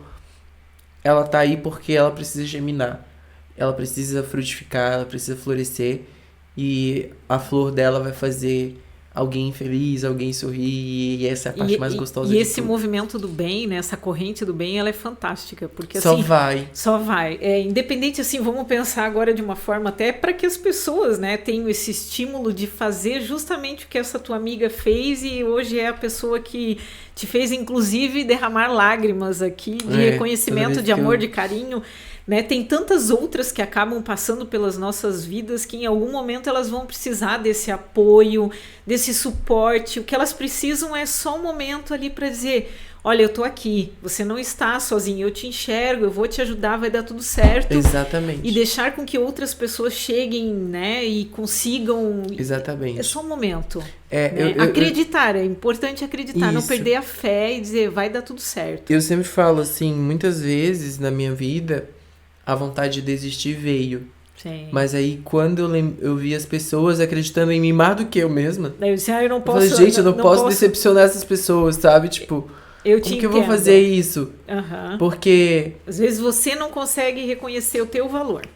ela tá aí porque ela precisa germinar. Ela precisa frutificar, ela precisa florescer. E a flor dela vai fazer alguém feliz, alguém sorrir, e essa é a parte mais gostosa de tudo. E esse movimento do bem, né, essa corrente do bem, ela é fantástica, porque Só assim... vai. Só vai. Independente, assim, vamos pensar agora de uma forma até para que as pessoas, né, tenham esse estímulo de fazer justamente o que essa tua amiga fez, e hoje é a pessoa que te fez, inclusive, derramar lágrimas aqui de reconhecimento, de amor, de carinho. Né? Tem tantas outras que acabam passando pelas nossas vidas que em algum momento elas vão precisar desse apoio, desse suporte. O que elas precisam é só um momento ali para dizer, olha, eu tô aqui, você não está sozinho, eu te enxergo, eu vou te ajudar, vai dar tudo certo. Exatamente. E deixar com que outras pessoas cheguem, né, e consigam... Exatamente. É só um momento. Né? Acreditar, é importante acreditar, Isso. não perder a fé e dizer, vai dar tudo certo. Eu sempre falo assim, muitas vezes na minha vida... a vontade de desistir veio. Sim. Mas aí, quando eu vi as pessoas acreditando em mim mais do que eu mesma, Daí eu disse, eu não eu posso... falei, gente, eu não posso decepcionar essas pessoas, sabe? Tipo, como que eu vou fazer isso? Porque... Às vezes você não consegue reconhecer o teu valor.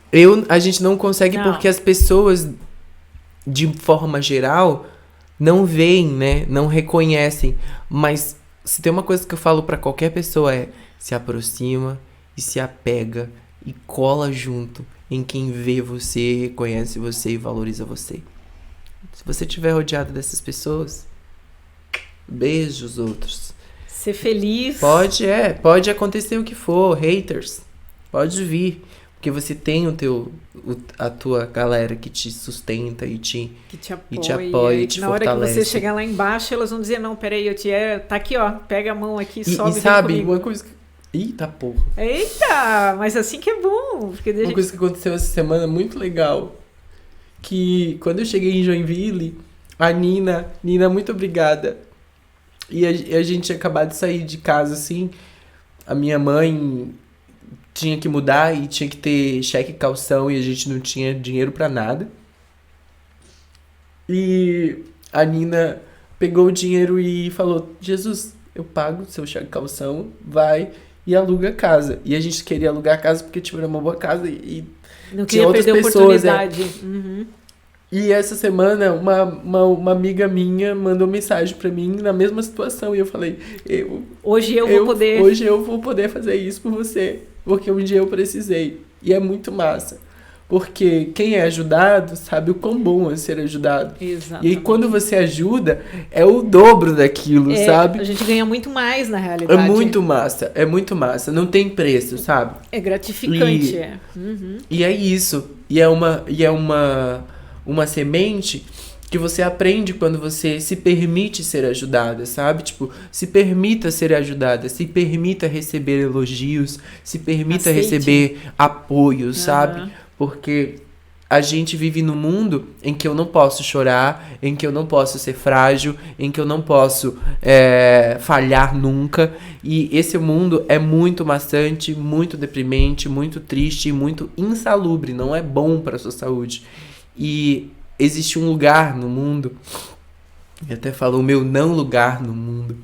A gente não consegue porque as pessoas, de forma geral, não veem, né? Não reconhecem. Mas se tem uma coisa que eu falo pra qualquer pessoa se aproxima e se apega e cola junto em quem vê você, reconhece você e valoriza você. Se você estiver rodeado dessas pessoas, beijo os outros. Ser feliz. Pode acontecer o que for, haters. Pode vir. Porque você tem a tua galera que te sustenta e te apoia e te fortalece. Na hora que você chegar lá embaixo, elas vão dizer, não, peraí, tá aqui, ó, pega a mão aqui, sobe. E sabe, uma coisa que... Eita, porra. Eita, mas assim que é bom. Porque uma coisa que aconteceu essa semana muito legal, que quando eu cheguei em Joinville, a Nina, muito obrigada. E a gente tinha acabado de sair de casa, assim, a minha mãe tinha que mudar e tinha que ter cheque e calção e a gente não tinha dinheiro pra nada. E a Nina pegou o dinheiro e falou, Jesus, eu pago seu cheque e calção, vai e aluga a casa. E a gente queria alugar a casa porque tipo, era uma boa casa e não queria perder a oportunidade. Uhum. E essa semana uma amiga minha mandou mensagem pra mim na mesma situação e eu falei, hoje eu vou poder fazer isso por você, porque um dia eu precisei. E é muito massa. Porque quem é ajudado sabe o quão bom é ser ajudado. Exatamente. E aí quando você ajuda, é o dobro daquilo, sabe? A gente ganha muito mais na realidade. É muito massa. Não tem preço, sabe? É gratificante, E é isso. E é uma semente que você aprende quando você se permite ser ajudada, sabe? Tipo, se permita ser ajudada, se permita receber elogios, se permita receber apoio, sabe? Porque a gente vive num mundo em que eu não posso chorar, em que eu não posso ser frágil, em que eu não posso falhar nunca. E esse mundo é muito maçante, muito deprimente, muito triste, muito insalubre, não é bom para a sua saúde. E existe um lugar no mundo, eu até falo o meu não lugar no mundo,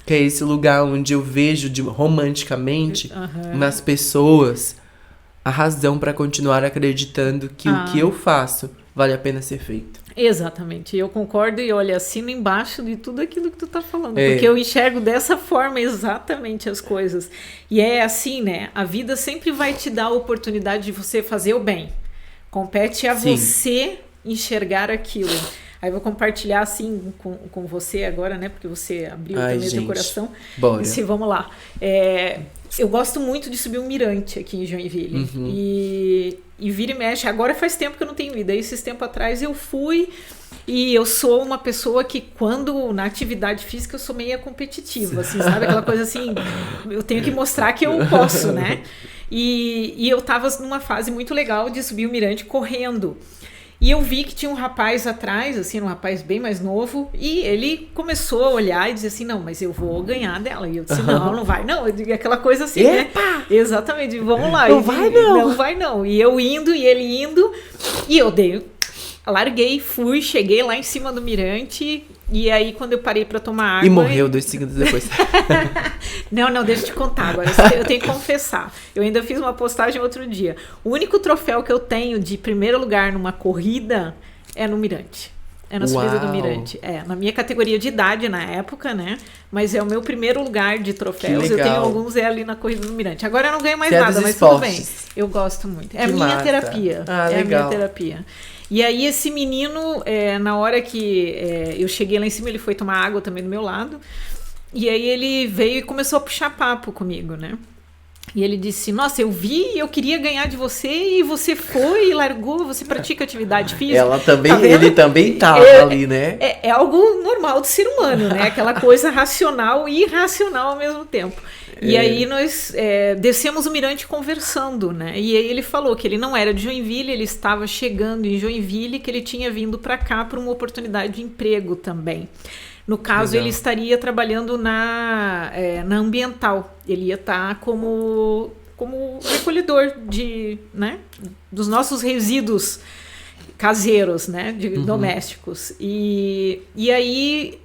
que é esse lugar onde eu vejo romanticamente nas pessoas a razão para continuar acreditando que o que eu faço vale a pena ser feito. Exatamente, eu concordo e olha, assino embaixo de tudo aquilo que tu tá falando, porque eu enxergo dessa forma exatamente as coisas. E é assim, né? A vida sempre vai te dar a oportunidade de você fazer o bem. Compete a você enxergar aquilo. Aí eu vou compartilhar assim com você agora, né? Porque você abriu também seu coração. Bora. E vamos lá. Eu gosto muito de subir um mirante aqui em Joinville. E vira e mexe. Agora faz tempo que eu não tenho ido. Aí, esses tempos atrás eu fui. E eu sou uma pessoa que quando na atividade física eu sou meio competitiva, assim, sabe? Aquela coisa assim, eu tenho que mostrar que eu posso, né? E eu tava numa fase muito legal de subir o mirante correndo. E eu vi que tinha um rapaz atrás, assim, um rapaz bem mais novo, e ele começou a olhar e dizer assim, não, mas eu vou ganhar dela. E eu disse, não vai não. Eu digo aquela coisa assim, Epa! né? Exatamente, vamos lá. Não vai não. Não vai não. E eu indo, e ele indo, e eu larguei, fui, cheguei lá em cima do mirante, e aí quando eu parei pra tomar água... E morreu 2 segundos depois. Não, deixa eu te contar agora, eu tenho que confessar. Eu ainda fiz uma postagem outro dia. O único troféu que eu tenho de primeiro lugar numa corrida é no mirante. É na subida do mirante. Na minha categoria de idade na época, né? Mas é o meu primeiro lugar de troféus. Eu tenho alguns ali na corrida do mirante. Agora eu não ganho mais nada, mas tudo bem. Eu gosto muito. É a minha terapia. Legal. A minha terapia. E aí esse menino, na hora que eu cheguei lá em cima, ele foi tomar água também do meu lado. E aí ele veio e começou a puxar papo comigo, né? E ele disse, nossa, eu vi e eu queria ganhar de você e você foi e largou, você pratica atividade física. Ele também tava ali, né? É algo normal do ser humano, né? Aquela coisa racional e irracional ao mesmo tempo. E aí nós descemos o mirante conversando, né? E aí ele falou que ele não era de Joinville, ele estava chegando em Joinville, que ele tinha vindo para cá para uma oportunidade de emprego também. No caso, ele estaria trabalhando na ambiental. Ele ia estar como como recolhedor né, dos nossos resíduos caseiros, né, domésticos. E aí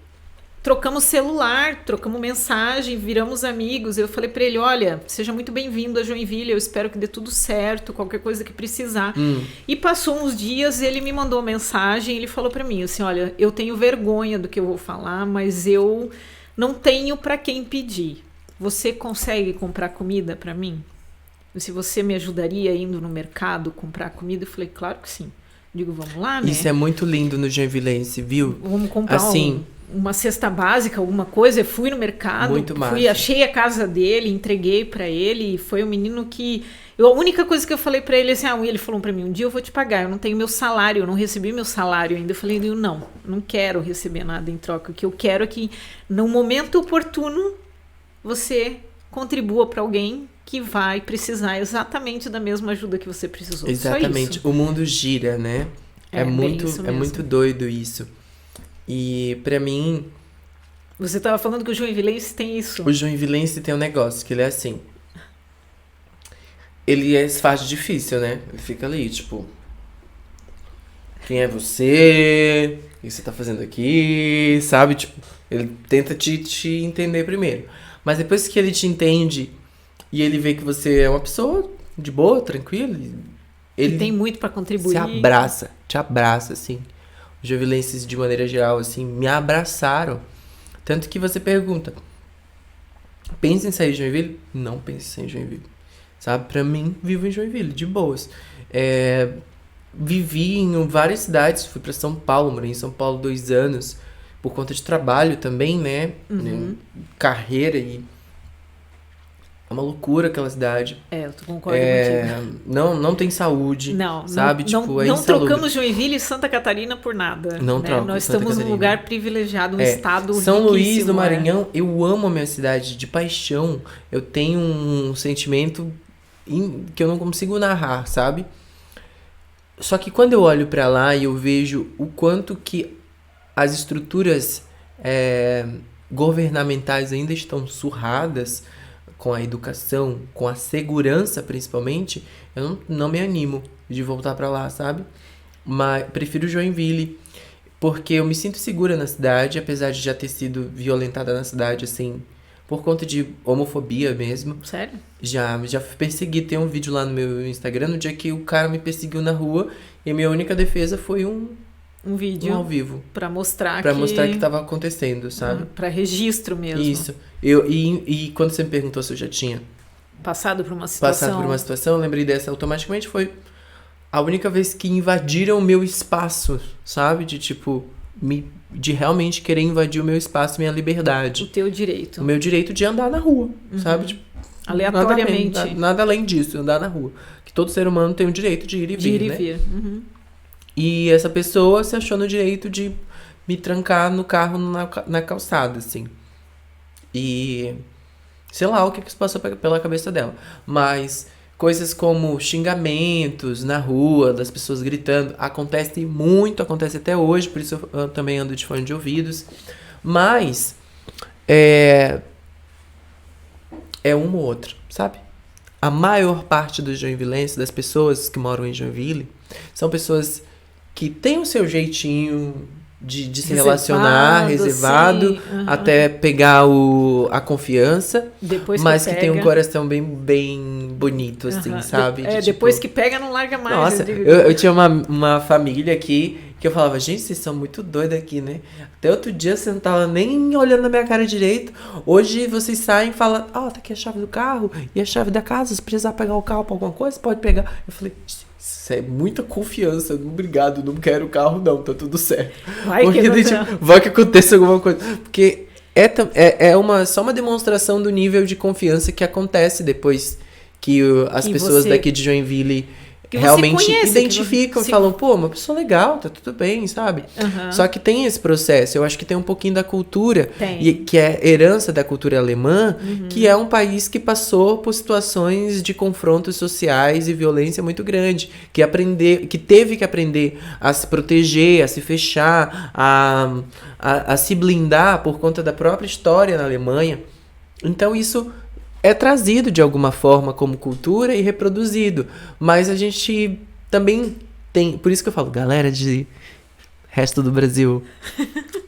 trocamos celular, trocamos mensagem, viramos amigos. Eu falei para ele, olha, seja muito bem-vindo a Joinville, eu espero que dê tudo certo, qualquer coisa que precisar. E passou uns dias, ele me mandou mensagem, ele falou para mim assim, olha, eu tenho vergonha do que eu vou falar, mas eu não tenho para quem pedir. Você consegue comprar comida para mim? Se você me ajudaria indo no mercado comprar comida? Eu falei, claro que sim. Digo, vamos lá, né? Isso é muito lindo no Joinvilense, viu? Vamos comprar assim, uma cesta básica, alguma coisa. Eu fui no mercado, achei a casa dele, entreguei para ele. E foi um menino que... a única coisa que eu falei para ele, assim, ele falou para mim, um dia eu vou te pagar, eu não tenho meu salário, eu não recebi meu salário ainda. Eu falei, não quero receber nada em troca. O que eu quero é que, no momento oportuno, você contribua para alguém que vai precisar exatamente da mesma ajuda que você precisou. Exatamente. O mundo gira, né? É muito doido isso. E pra mim... Você tava falando que o Joinvilense tem isso. O Joinvilense tem um negócio, que ele é assim... Ele faz difícil, né? Ele fica ali, tipo... Quem é você? O que você tá fazendo aqui? Sabe? Tipo, ele tenta te entender primeiro. Mas depois que ele te entende... E ele vê que você é uma pessoa de boa, tranquila. Ele tem muito para contribuir. Te abraça, assim. Os joinvilenses, de maneira geral, assim, me abraçaram. Tanto que você pergunta, pensa em sair de Joinville? Não pensa em sair de Joinville. Sabe? Pra mim, vivo em Joinville, de boas. Vivi em várias cidades, fui pra São Paulo, morei em São Paulo 2 anos, por conta de trabalho também, né? Carreira e... É uma loucura aquela cidade. Eu concordo contigo. Não tem saúde. Sabe? Não trocamos Joinville e Santa Catarina por nada. Não troco. Nós estamos num lugar privilegiado, um estado São Luís do Maranhão, eu amo a minha cidade de paixão. Eu tenho um sentimento que eu não consigo narrar, sabe? Só que quando eu olho pra lá e eu vejo o quanto que as estruturas governamentais ainda estão surradas, com a educação, com a segurança principalmente, eu não me animo de voltar pra lá, sabe? Mas prefiro Joinville, porque eu me sinto segura na cidade, apesar de já ter sido violentada na cidade, assim, por conta de homofobia mesmo. Sério? Já persegui. Tem um vídeo lá no meu Instagram, no dia que o cara me perseguiu na rua, e a minha única defesa foi um vídeo ao vivo. Pra mostrar que tava acontecendo, sabe? Pra registro mesmo. Isso. E quando você me perguntou se eu já tinha passado por uma situação, eu lembrei dessa automaticamente. Foi a única vez que invadiram o meu espaço, sabe? De realmente querer invadir o meu espaço, minha liberdade. O teu direito. O meu direito de andar na rua, sabe? Tipo, aleatoriamente. Nada além disso, andar na rua. Que todo ser humano tem o direito de ir e vir, né? E essa pessoa se achou no direito de me trancar no carro na calçada, assim. E sei lá o que se passou pela cabeça dela. Mas coisas como xingamentos na rua, das pessoas gritando, acontece até hoje, por isso eu também ando de fone de ouvidos. Mas é um ou outro, sabe? A maior parte dos joinvilenses, das pessoas que moram em Joinville, são pessoas que têm o seu jeitinho de se relacionar, reservado, até pegar a confiança, mas que tem um coração bem bonito, assim, sabe? Depois que pega, não larga mais. Nossa, eu tinha uma família aqui que eu falava, gente, vocês são muito doidos aqui, né? Até outro dia você não tava nem olhando na minha cara direito. Hoje vocês saem e falam, tá aqui a chave do carro e a chave da casa, se precisar pegar o carro pra alguma coisa, pode pegar. Eu falei, isso é muita confiança, obrigado, não quero o carro não, tá tudo certo. Vai que aconteça alguma coisa. Porque só uma demonstração do nível de confiança que acontece depois que as pessoas daqui de Joinville realmente identificam e falam, pô, uma pessoa legal, tá tudo bem, sabe? Só que tem esse processo, eu acho que tem um pouquinho da cultura, que é herança da cultura alemã, que é um país que passou por situações de confrontos sociais e violência muito grande, que teve que aprender a se proteger, a se fechar, a se blindar por conta da própria história na Alemanha. Então isso é trazido de alguma forma como cultura e reproduzido. Mas a gente também tem... Por isso que eu falo, galera de resto do Brasil,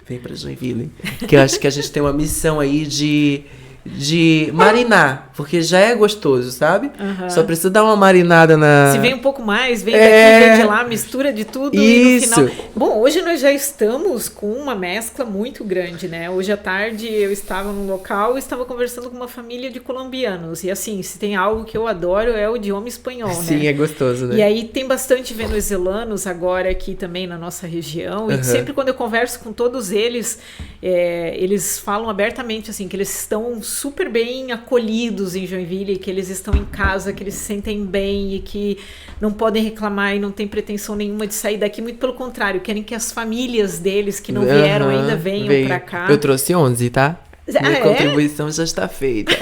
vem pra Joinville. Que eu acho que a gente tem uma missão aí de marinar, porque já é gostoso, sabe? Só precisa dar uma marinada na... Se vem um pouco mais, vem daqui, vem de lá, mistura de tudo e no final... Bom, hoje nós já estamos com uma mescla muito grande, né? Hoje à tarde eu estava num local e estava conversando com uma família de colombianos. E assim, se tem algo que eu adoro é o idioma espanhol, né? Sim, é gostoso, né? E aí tem bastante venezuelanos agora aqui também na nossa região. E sempre quando eu converso com todos eles, eles falam abertamente assim, que eles estão super bem acolhidos em Joinville, que eles estão em casa, que eles se sentem bem e que não podem reclamar e não tem pretensão nenhuma de sair daqui, muito pelo contrário, querem que as famílias deles que não vieram ainda venham pra cá. Eu trouxe 11, tá? Minha contribuição já está feita.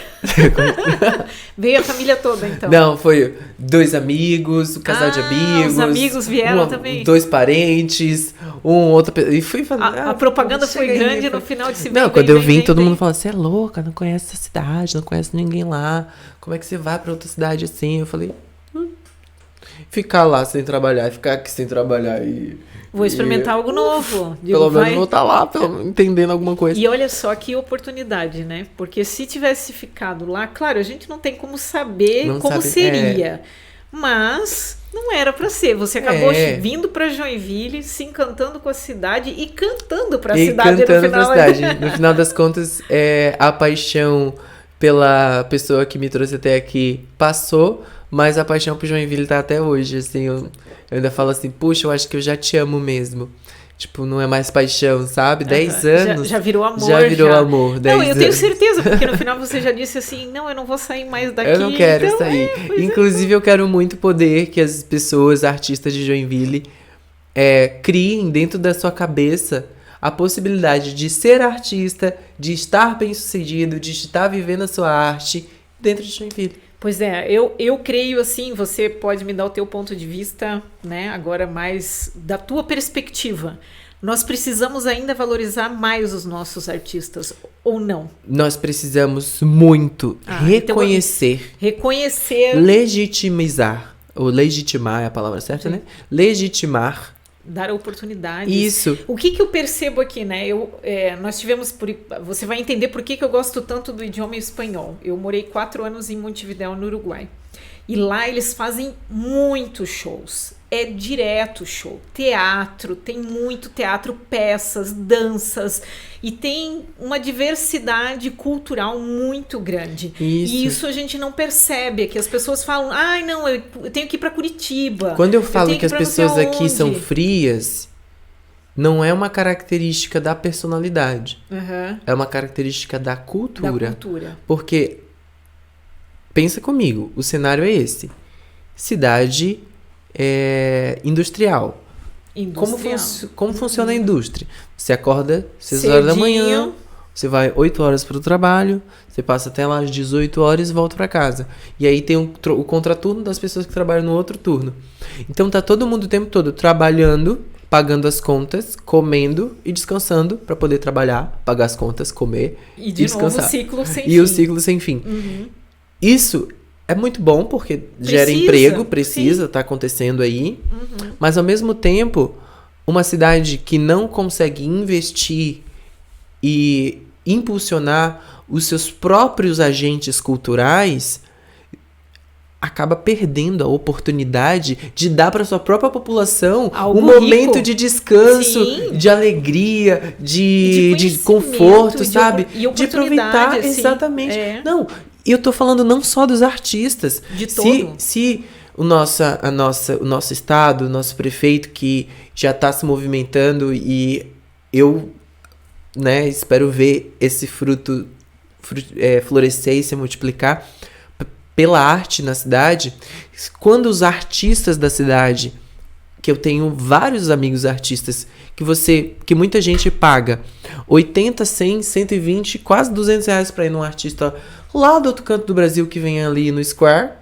Veio a família toda, então? Não, foi 2 amigos, um casal de amigos. Os amigos vieram também? 2 parentes, outro... E fui fazer... A propaganda foi grande no final de se ver. Não, quando eu vim, todo mundo fala, você é louca, não conhece essa cidade, não conhece ninguém lá. Como é que você vai pra outra cidade assim? Eu falei... Ficar lá sem trabalhar, ficar aqui sem trabalhar e... Vou experimentar algo novo. Pelo menos vou estar lá, entendendo alguma coisa. E olha só que oportunidade, né? Porque se tivesse ficado lá, claro, a gente não tem como saber como seria. Mas não era para ser. Você acabou vindo para Joinville, se encantando com a cidade e cantando para a cidade no final. No final das contas, a paixão pela pessoa que me trouxe até aqui passou, mas a paixão por Joinville tá até hoje, assim, eu ainda falo assim, puxa, eu acho que eu já te amo mesmo. Tipo, não é mais paixão, sabe? 10 anos. Já virou amor. Já virou amor. Não, eu tenho certeza, porque no final você já disse assim, não, eu não vou sair mais daqui. Eu não quero sair. Inclusive, eu quero muito poder que as pessoas, artistas de Joinville, criem dentro da sua cabeça a possibilidade de ser artista, de estar bem-sucedido, de estar vivendo a sua arte dentro de Joinville. Pois é, eu creio assim, você pode me dar o teu ponto de vista, né, agora mais da tua perspectiva. Nós precisamos ainda valorizar mais os nossos artistas, ou não? Nós precisamos muito reconhecer. Então, reconhecer. Legitimizar. Ou legitimar é a palavra certa, né? Legitimar. Dar oportunidades. Isso. O que eu percebo aqui, né? Nós tivemos... Você vai entender por que eu gosto tanto do idioma espanhol. Eu morei 4 anos em Montevidéu, no Uruguai. E lá eles fazem muitos shows. É direto show. Teatro, tem muito teatro, peças, danças. E tem uma diversidade cultural muito grande. E isso a gente não percebe. É que as pessoas falam, não, eu tenho que ir para Curitiba. Quando eu falo que as pessoas aqui são frias, não é uma característica da personalidade. É uma característica da cultura. Porque, pensa comigo, o cenário é esse. Cidade... industrial. Como funciona a indústria? Você acorda 6 horas da manhã, você vai 8 horas para o trabalho, você passa até lá às 18 horas e volta para casa. E aí tem o contraturno das pessoas que trabalham no outro turno. Então tá todo mundo o tempo todo trabalhando, pagando as contas, comendo e descansando para poder trabalhar, pagar as contas, comer e descansar. Novo, o ciclo sem fim. O ciclo sem fim. Isso é muito bom porque gera emprego, tá acontecendo aí. Mas ao mesmo tempo, uma cidade que não consegue investir e impulsionar os seus próprios agentes culturais acaba perdendo a oportunidade de dar para sua própria população um momento de descanso, de alegria, de conforto, sabe? De aproveitar exatamente. Não, eu tô falando não só dos artistas. De todo. Se o nosso estado, o nosso prefeito que já está se movimentando e eu, né, espero ver esse fruto florescer e se multiplicar pela arte na cidade, quando os artistas da cidade, que eu tenho vários amigos artistas, que muita gente paga 80, 100, 120, quase 200 reais para ir num artista lá do outro canto do Brasil que vem ali no Square,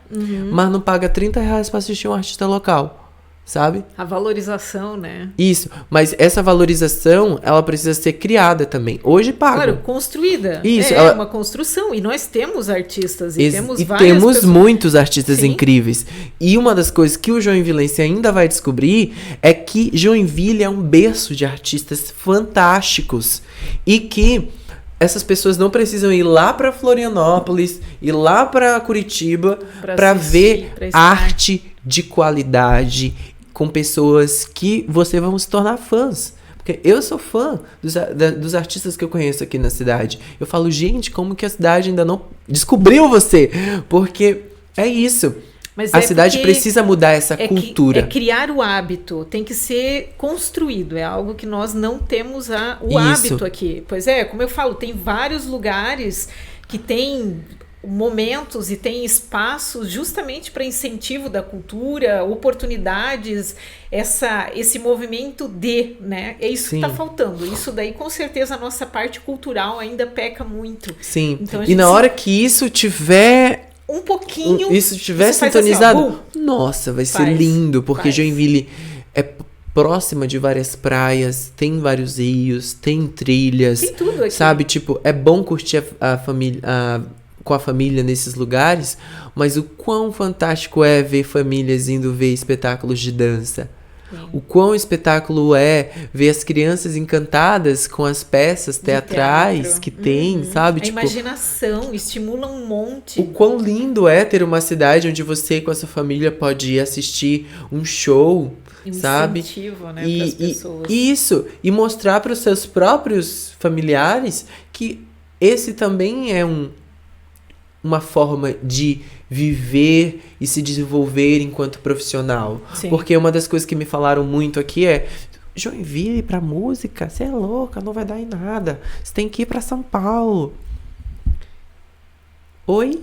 mas não paga 30 reais para assistir um artista local. sabe? A valorização, né? Isso, mas essa valorização, ela precisa ser criada também. Hoje paga. Claro, construída. Isso, é uma construção. E nós temos artistas e temos várias temos pessoas. muitos artistas Sim. incríveis. E uma das coisas que o Joinvilense ainda vai descobrir é que Joinville é um berço de artistas fantásticos. E que essas pessoas não precisam ir lá para Florianópolis, ir lá para Curitiba para ver arte de qualidade com pessoas que você vão se tornar fãs. Porque eu sou fã dos artistas que eu conheço aqui na cidade. Eu falo, gente, como que a cidade ainda não descobriu você? Porque é isso. Mas a cidade precisa mudar essa cultura. É criar o hábito, tem que ser construído. É algo que nós não temos o hábito aqui. Pois é, como eu falo, tem vários lugares que tem momentos e tem espaços justamente para incentivo da cultura, oportunidades, esse movimento né? É isso que está faltando. Isso daí, com certeza, a nossa parte cultural ainda peca muito. Sim, então, e na hora que isso tiver um pouquinho, isso estiver sintonizado, assim, nossa, vai ser lindo, porque Joinville é próxima de várias praias, tem vários rios, tem trilhas, tem tudo aqui. Sabe, tipo, é bom curtir a família, com a família nesses lugares, mas o quão fantástico é ver famílias indo ver espetáculos de dança. Sim. O quão espetáculo é ver as crianças encantadas com as peças teatrais que tem, sabe? A imaginação estimula um monte. O quão lindo é ter uma cidade onde você com a sua família pode ir assistir um show, sabe? Incentivo, né, pras pessoas. Isso, e mostrar para os seus próprios familiares que esse também é uma forma de viver e se desenvolver enquanto profissional. Sim. Porque uma das coisas que me falaram muito aqui é: Joinville pra música, você é louca, não vai dar em nada. Você tem que ir pra São Paulo. Oi?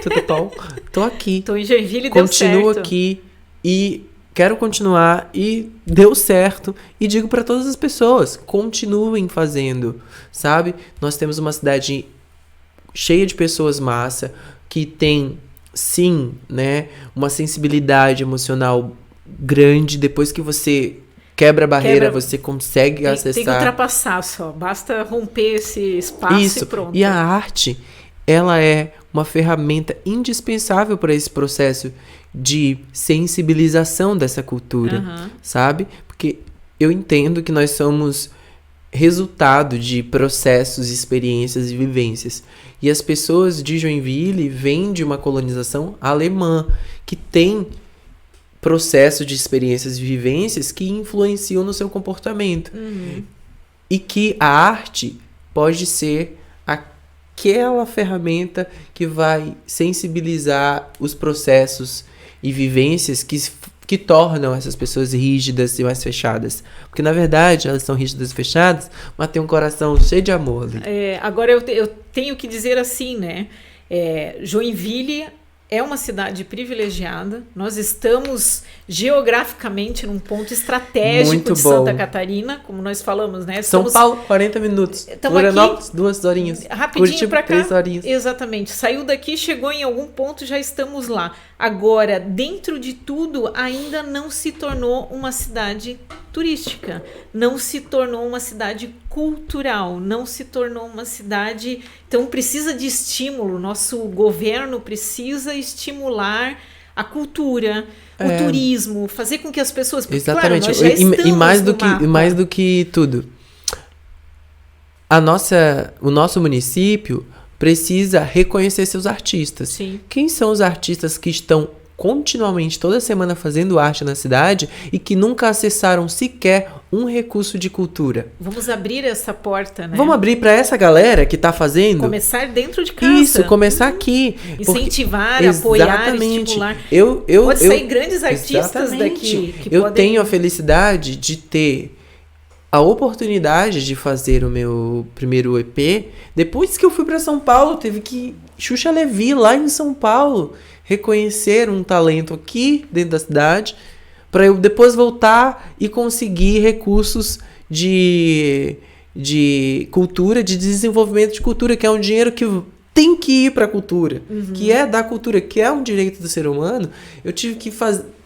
Tudo bom? Tô aqui. Tô em Joinville e deu certo. Continuo aqui e quero continuar e deu certo. E digo pra todas as pessoas, continuem fazendo, sabe? Nós temos uma cidade cheia de pessoas massa, que tem, sim, né, uma sensibilidade emocional grande. Depois que você quebra a barreira, você consegue acessar. Tem que ultrapassar só, basta romper esse espaço e pronto. E a arte, ela é uma ferramenta indispensável para esse processo de sensibilização dessa cultura, sabe? Porque eu entendo que nós somos resultado de processos, experiências e vivências. E as pessoas de Joinville vêm de uma colonização alemã, que tem processo de experiências e vivências que influenciam no seu comportamento. E que a arte pode ser aquela ferramenta que vai sensibilizar os processos e vivências que tornam essas pessoas rígidas e mais fechadas. Porque, na verdade, elas são rígidas e fechadas, mas tem um coração cheio de amor ali. Agora, eu tenho que dizer assim, né? Joinville é uma cidade privilegiada. Nós estamos geograficamente num ponto estratégico de Santa Catarina, como nós falamos, né? São Paulo, 40 minutos. Florianópolis, 2 horinhas. Rapidinho para cá. 3 horinhas. Exatamente. Saiu daqui, chegou em algum ponto, já estamos lá. Agora, dentro de tudo, ainda não se tornou uma cidade turística, não se tornou uma cidade cultural, não se tornou uma cidade... Então, precisa de estímulo. Nosso governo precisa estimular a cultura, o turismo, fazer com que as pessoas... Exatamente. Claro, nós já estamos e mais do que tudo, o nosso município precisa reconhecer seus artistas. Sim. Quem são os artistas que estão continuamente, toda semana, fazendo arte na cidade e que nunca acessaram sequer um recurso de cultura? Vamos abrir essa porta, né? Vamos abrir para essa galera que está fazendo. Começar dentro de casa. Isso, começar aqui. Incentivar, apoiar, estimular. Pode sair grandes artistas daqui. Eu tenho a felicidade de ter a oportunidade de fazer o meu primeiro EP. Depois que eu fui para São Paulo, teve que Xuxa Levi, lá em São Paulo, reconhecer um talento aqui dentro da cidade, para eu depois voltar e conseguir recursos de cultura, de desenvolvimento de cultura, que é um dinheiro que tem que ir para a cultura, que é da cultura, que é um direito do ser humano. Eu tive que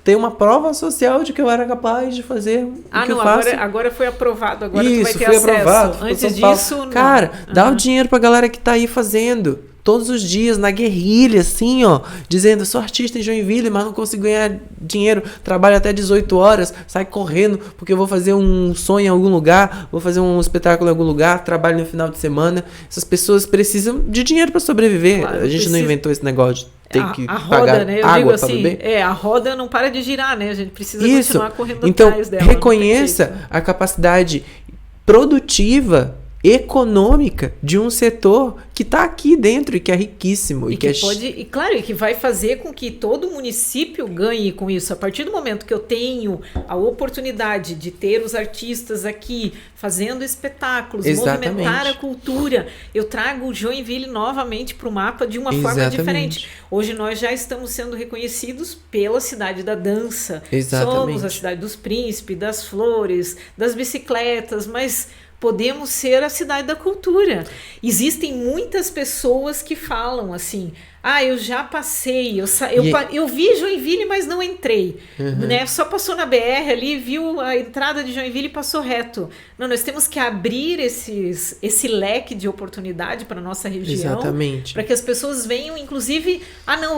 ter uma prova social de que eu era capaz de fazer o que eu faço. Agora foi aprovado, agora Isso, tu vai ter foi acesso. aprovado. Antes disso, não. Cara, dá o dinheiro pra galera que tá aí fazendo. Todos os dias, na guerrilha, assim, ó. Dizendo, sou artista em Joinville, mas não consigo ganhar dinheiro. Trabalho até 18 horas, sai correndo, porque eu vou fazer um sonho em algum lugar, vou fazer um espetáculo em algum lugar, trabalho no final de semana. Essas pessoas precisam de dinheiro pra sobreviver. Claro, a gente não inventou esse negócio de ter que a roda, pagar né? Eu água digo pra assim, beber. a roda não para de girar, né? A gente precisa Isso. continuar correndo Então, atrás dela. reconheça a capacidade produtiva, econômica de um setor que está aqui dentro e que é riquíssimo. E claro, e que vai fazer com que todo município ganhe com isso. A partir do momento que eu tenho a oportunidade de ter os artistas aqui fazendo espetáculos, Exatamente. movimentar a cultura, eu trago o Joinville novamente para o mapa de uma forma Exatamente. diferente. Hoje nós já estamos sendo reconhecidos pela cidade da dança. Exatamente. Somos a cidade dos príncipes, das flores, das bicicletas, mas podemos ser a cidade da cultura. Existem muitas pessoas que falam assim, eu já passei, eu vi Joinville, mas não entrei. Né? Só passou na BR ali, viu a entrada de Joinville e passou reto. Não, nós temos que abrir esse leque de oportunidade para a nossa região. Exatamente. Para que as pessoas venham, inclusive,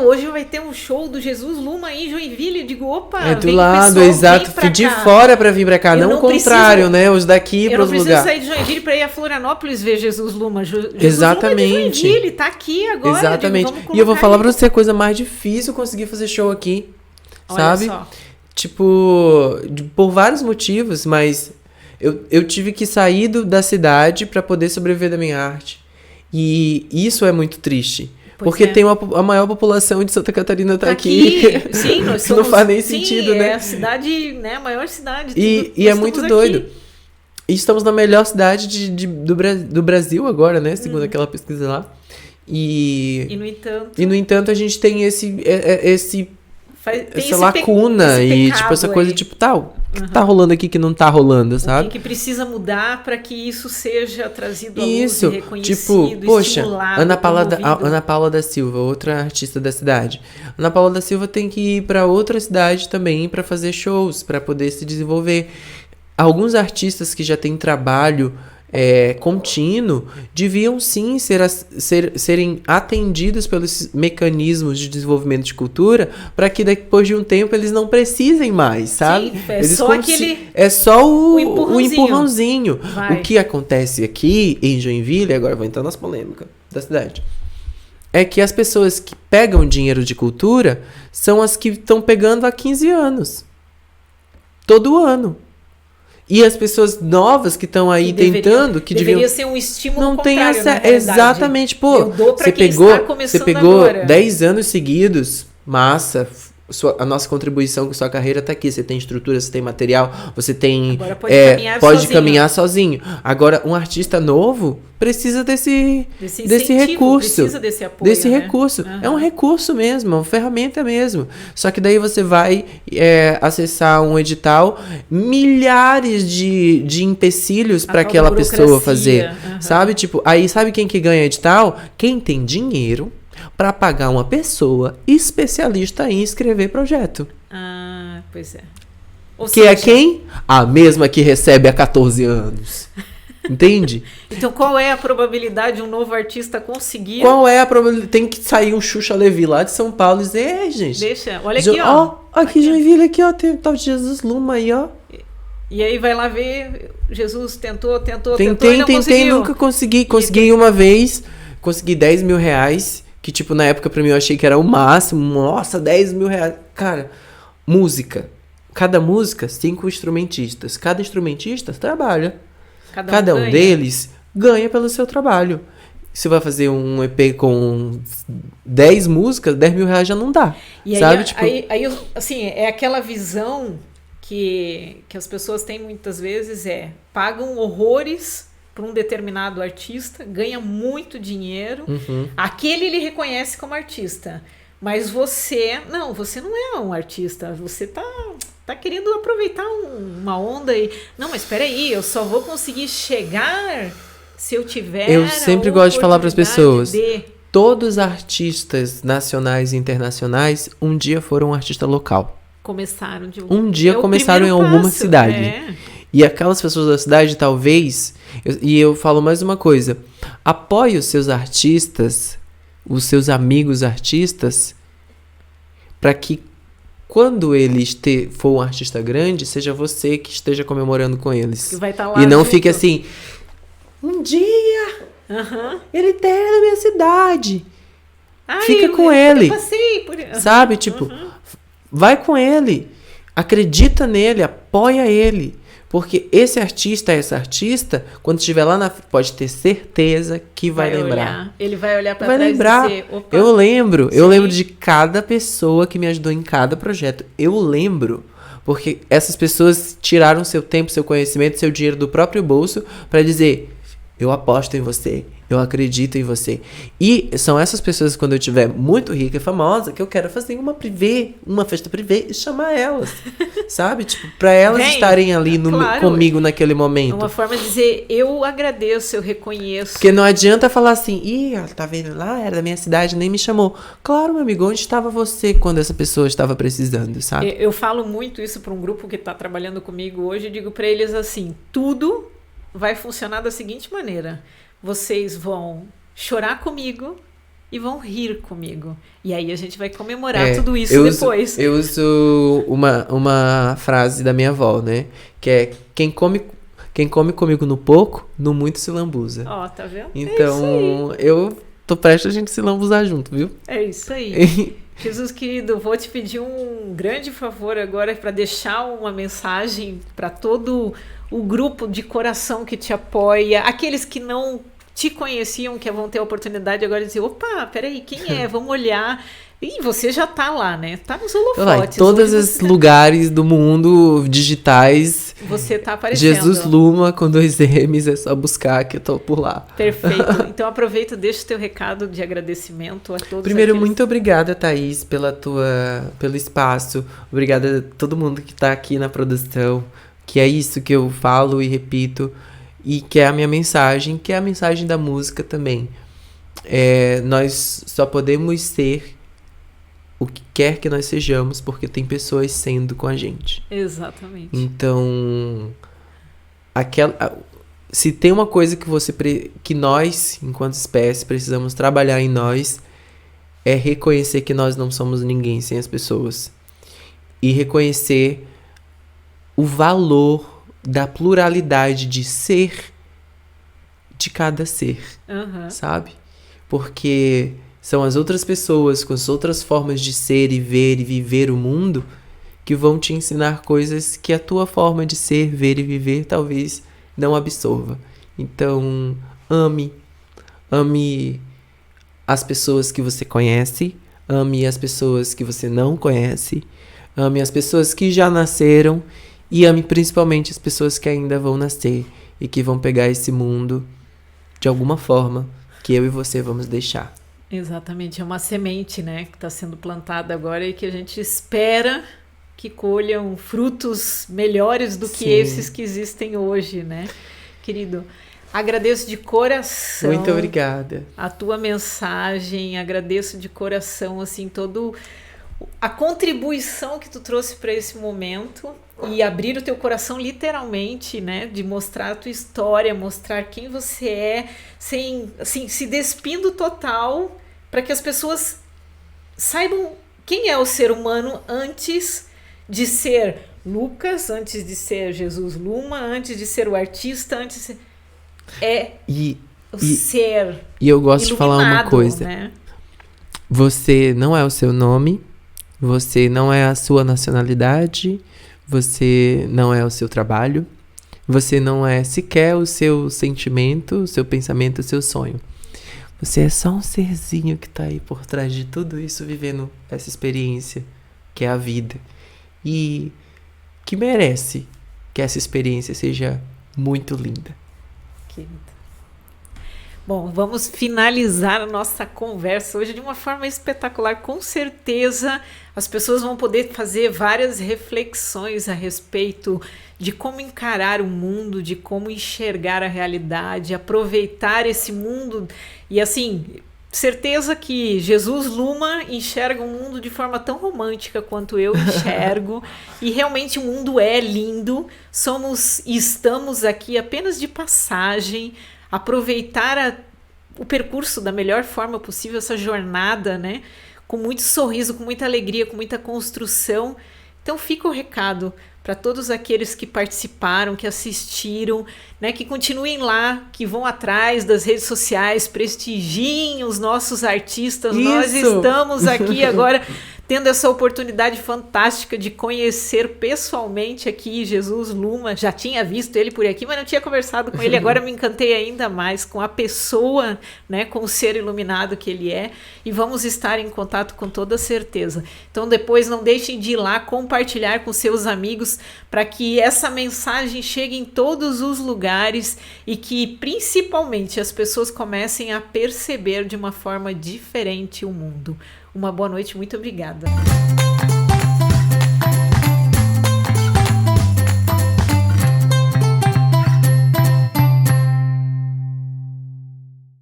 hoje vai ter um show do Jesus Luma aí em Joinville. Eu digo, opa, é do vem lado, pessoal, exato. vem De cá. fora para vir para cá, Eu não o não contrário, preciso- né? Os daqui para os Eu não preciso lugares. sair de Joinville para ir a Florianópolis ver Jesus Luma. Jesus Exatamente. Luma é de Joinville, tá aqui agora. Exatamente. Digo, vamos E eu vou colocar falar aí. pra você a coisa mais difícil conseguir fazer show aqui. Olha sabe? só. Tipo, por vários motivos, mas eu tive que sair da cidade pra poder sobreviver da minha arte. E isso é muito triste. Pois Porque é. tem a maior população de Santa Catarina tá aqui. Sim, nós somos, Não faz nem sentido, né? É a cidade, né? A maior cidade. E Nós é muito estamos doido. aqui. E estamos na melhor cidade do Brasil agora, né? Segundo aquela pesquisa lá. E no no entanto, a gente tem tem tem essa lacuna esse e, pecado tipo, essa coisa, aí. tipo, o que tá rolando aqui que não tá rolando, sabe? O que precisa mudar para que isso seja trazido à Isso, luz e reconhecido, tipo, poxa, estimulado, Ana promovido. Paula da Silva, outra artista da cidade. Ana Paula da Silva tem que ir pra outra cidade também pra fazer shows, pra poder se desenvolver. Alguns artistas que já têm trabalho contínuo deviam sim serem atendidos pelos mecanismos de desenvolvimento de cultura para que depois de um tempo eles não precisem mais, sabe? Sim, é só o empurrãozinho. empurrãozinho. Vai. O que acontece aqui em Joinville, agora eu vou entrar nas polêmicas da cidade, é que as pessoas que pegam dinheiro de cultura são as que estão pegando há 15 anos. Todo ano. E as pessoas novas que estão aí tentando, que deveria deviam... ser um estímulo Não tem contrário, na essa... realidade. Exatamente, pô. Eu dou pra Você quem pegou, está começando você pegou agora. 10 anos seguidos, massa, a nossa contribuição com sua carreira tá aqui. Você tem estrutura, você tem material, você tem... Agora pode caminhar sozinho. Agora, um artista novo precisa desse recurso. Precisa desse apoio, Desse né? recurso. Aham. É um recurso mesmo, é uma ferramenta mesmo. Só que daí você vai acessar um edital, milhares de empecilhos para aquela pessoa fazer. Aham. Sabe? Tipo, aí sabe quem que ganha edital? Quem tem dinheiro para pagar uma pessoa especialista em escrever projeto. Ah, pois é. Ou Que é seja, quem? A mesma que recebe há 14 anos. Entende? Então, qual é a probabilidade de um novo artista conseguir... Qual é a probabilidade? Tem que sair um Xuxa Levi lá de São Paulo e dizer, gente. Deixa, olha aqui, ó. Ó, aqui Joinville, aqui, ó, tem o tal de Jesus Luma aí, ó. E aí vai lá ver, Jesus tentou e não Tentei, conseguiu. nunca consegui. Consegui uma vez, consegui 10 mil reais, que tipo, na época pra mim eu achei que era o máximo. Nossa, 10 mil reais. Cara, música. Cada música, 5 instrumentistas. Cada instrumentista trabalha. Cada um ganha. deles ganha pelo seu trabalho. Você vai fazer um EP com 10 músicas, 10 mil reais já não dá. E sabe? aí, assim, é aquela visão que as pessoas têm muitas vezes, pagam horrores para um determinado artista, ganha muito dinheiro, aquele ele reconhece como artista, mas você não é um artista, você tá querendo aproveitar uma onda aí. Não, mas espera aí, eu só vou conseguir chegar se eu tiver... Eu sempre gosto de falar para as pessoas, de... todos os artistas nacionais e internacionais um dia foram um artista local. Começaram de Um dia é o começaram em primeiro alguma passo, cidade. é. E aquelas pessoas da cidade, talvez... E eu falo mais uma coisa. Apoie os seus artistas, os seus amigos artistas, para que quando ele for um artista grande, seja você que esteja comemorando com eles. Que vai estar lá E não junto. fique assim... Um dia ele tem na minha cidade. Ai, Fica com ele. Eu passei por... Sabe? Tipo, vai com ele. Acredita nele, apoia ele. Porque esse artista, essa artista, quando estiver lá na frente, pode ter certeza que vai lembrar. Olhar. Ele vai olhar pra Vai trás lembrar. e dizer, opa. Eu lembro Sim. de cada pessoa que me ajudou em cada projeto. Eu lembro. Porque essas pessoas tiraram seu tempo, seu conhecimento, seu dinheiro do próprio bolso para dizer, eu aposto em você, eu acredito em você. E são essas pessoas, quando eu estiver muito rica e famosa, que eu quero fazer uma festa privê e chamar elas, sabe? Tipo, pra elas estarem ali claro. comigo naquele momento. É uma forma de dizer, eu agradeço, eu reconheço. Porque não adianta falar assim, ela tá vendo lá, era da minha cidade, nem me chamou. Claro, meu amigo, onde estava você quando essa pessoa estava precisando, sabe? Eu falo muito isso para um grupo que tá trabalhando comigo hoje, eu digo para eles assim, tudo vai funcionar da seguinte maneira. Vocês vão chorar comigo e vão rir comigo. E aí a gente vai comemorar tudo isso depois. Eu uso uma frase da minha avó, né? Que é, quem come comigo no pouco, no muito se lambuza. Ó, tá vendo? Então, eu tô prestes a gente se lambuzar junto, viu? É isso aí. Jesus querido, vou te pedir um grande favor agora para deixar uma mensagem para todo o grupo de coração que te apoia, aqueles que não te conheciam, que vão ter a oportunidade agora de dizer, opa, peraí, quem é? Vamos olhar. E você já tá lá, né? Tá nos holofotes. Em todos os lugares do mundo digitais. Você tá aparecendo. Jesus Luma com 2 M's, é só buscar que eu tô por lá. Perfeito. Então aproveita e deixa o teu recado de agradecimento a todos. Primeiro, muito obrigada, Thaís, pelo espaço. Obrigada a todo mundo que tá aqui na produção. Que é isso que eu falo e repito. E que é a minha mensagem, que é a mensagem da música também. Nós só podemos ser o que quer que nós sejamos, porque tem pessoas sendo com a gente. Exatamente. Então, se tem uma coisa que nós, enquanto espécie, precisamos trabalhar em nós, é reconhecer que nós não somos ninguém sem as pessoas. E reconhecer o valor da pluralidade de ser de cada ser, sabe? Porque são as outras pessoas com as outras formas de ser e ver e viver o mundo que vão te ensinar coisas que a tua forma de ser, ver e viver talvez não absorva. Então, ame as pessoas que você conhece, ame as pessoas que você não conhece, ame as pessoas que já nasceram e ame principalmente as pessoas que ainda vão nascer e que vão pegar esse mundo de alguma forma que eu e você vamos deixar. Exatamente, é uma semente, né, que está sendo plantada agora e que a gente espera que colham frutos melhores do que esses que existem hoje, né, querido? Agradeço de coração. Muito obrigada. A tua mensagem, agradeço de coração, assim, toda a contribuição que tu trouxe para esse momento e abrir o teu coração literalmente, né, de mostrar a tua história, mostrar quem você é, sem, assim, se despindo total, para que as pessoas saibam quem é o ser humano antes de ser Lucas, antes de ser Jesus Luma, antes de ser o artista, antes de ser... ser e eu gosto de falar uma coisa, né? Você não é o seu nome, você não é a sua nacionalidade, você não é o seu trabalho, você não é sequer o seu sentimento, o seu pensamento, o seu sonho. Você é só um serzinho que tá aí por trás de tudo isso, vivendo essa experiência que é a vida. E que merece que essa experiência seja muito linda. Bom, vamos finalizar a nossa conversa hoje de uma forma espetacular. Com certeza as pessoas vão poder fazer várias reflexões a respeito de como encarar o mundo, de como enxergar a realidade, aproveitar esse mundo. E assim, certeza que Jesus Luma enxerga o mundo de forma tão romântica quanto eu enxergo. E realmente o mundo é lindo. Somos e estamos aqui apenas de passagem. Aproveitar o percurso da melhor forma possível, essa jornada, né? Com muito sorriso, com muita alegria, com muita construção. Então fica o recado para todos aqueles que participaram, que assistiram, né, que continuem lá, que vão atrás das redes sociais, prestigiem os nossos artistas. Isso. Nós estamos aqui agora tendo essa oportunidade fantástica de conhecer pessoalmente aqui Jesus Luma. Já tinha visto ele por aqui, mas não tinha conversado com ele. Agora me encantei ainda mais com a pessoa, né, com o ser iluminado que ele é. E vamos estar em contato com toda certeza. Então depois não deixem de ir lá compartilhar com seus amigos para que essa mensagem chegue em todos os lugares e que principalmente as pessoas comecem a perceber de uma forma diferente o mundo. Uma boa noite, muito obrigada.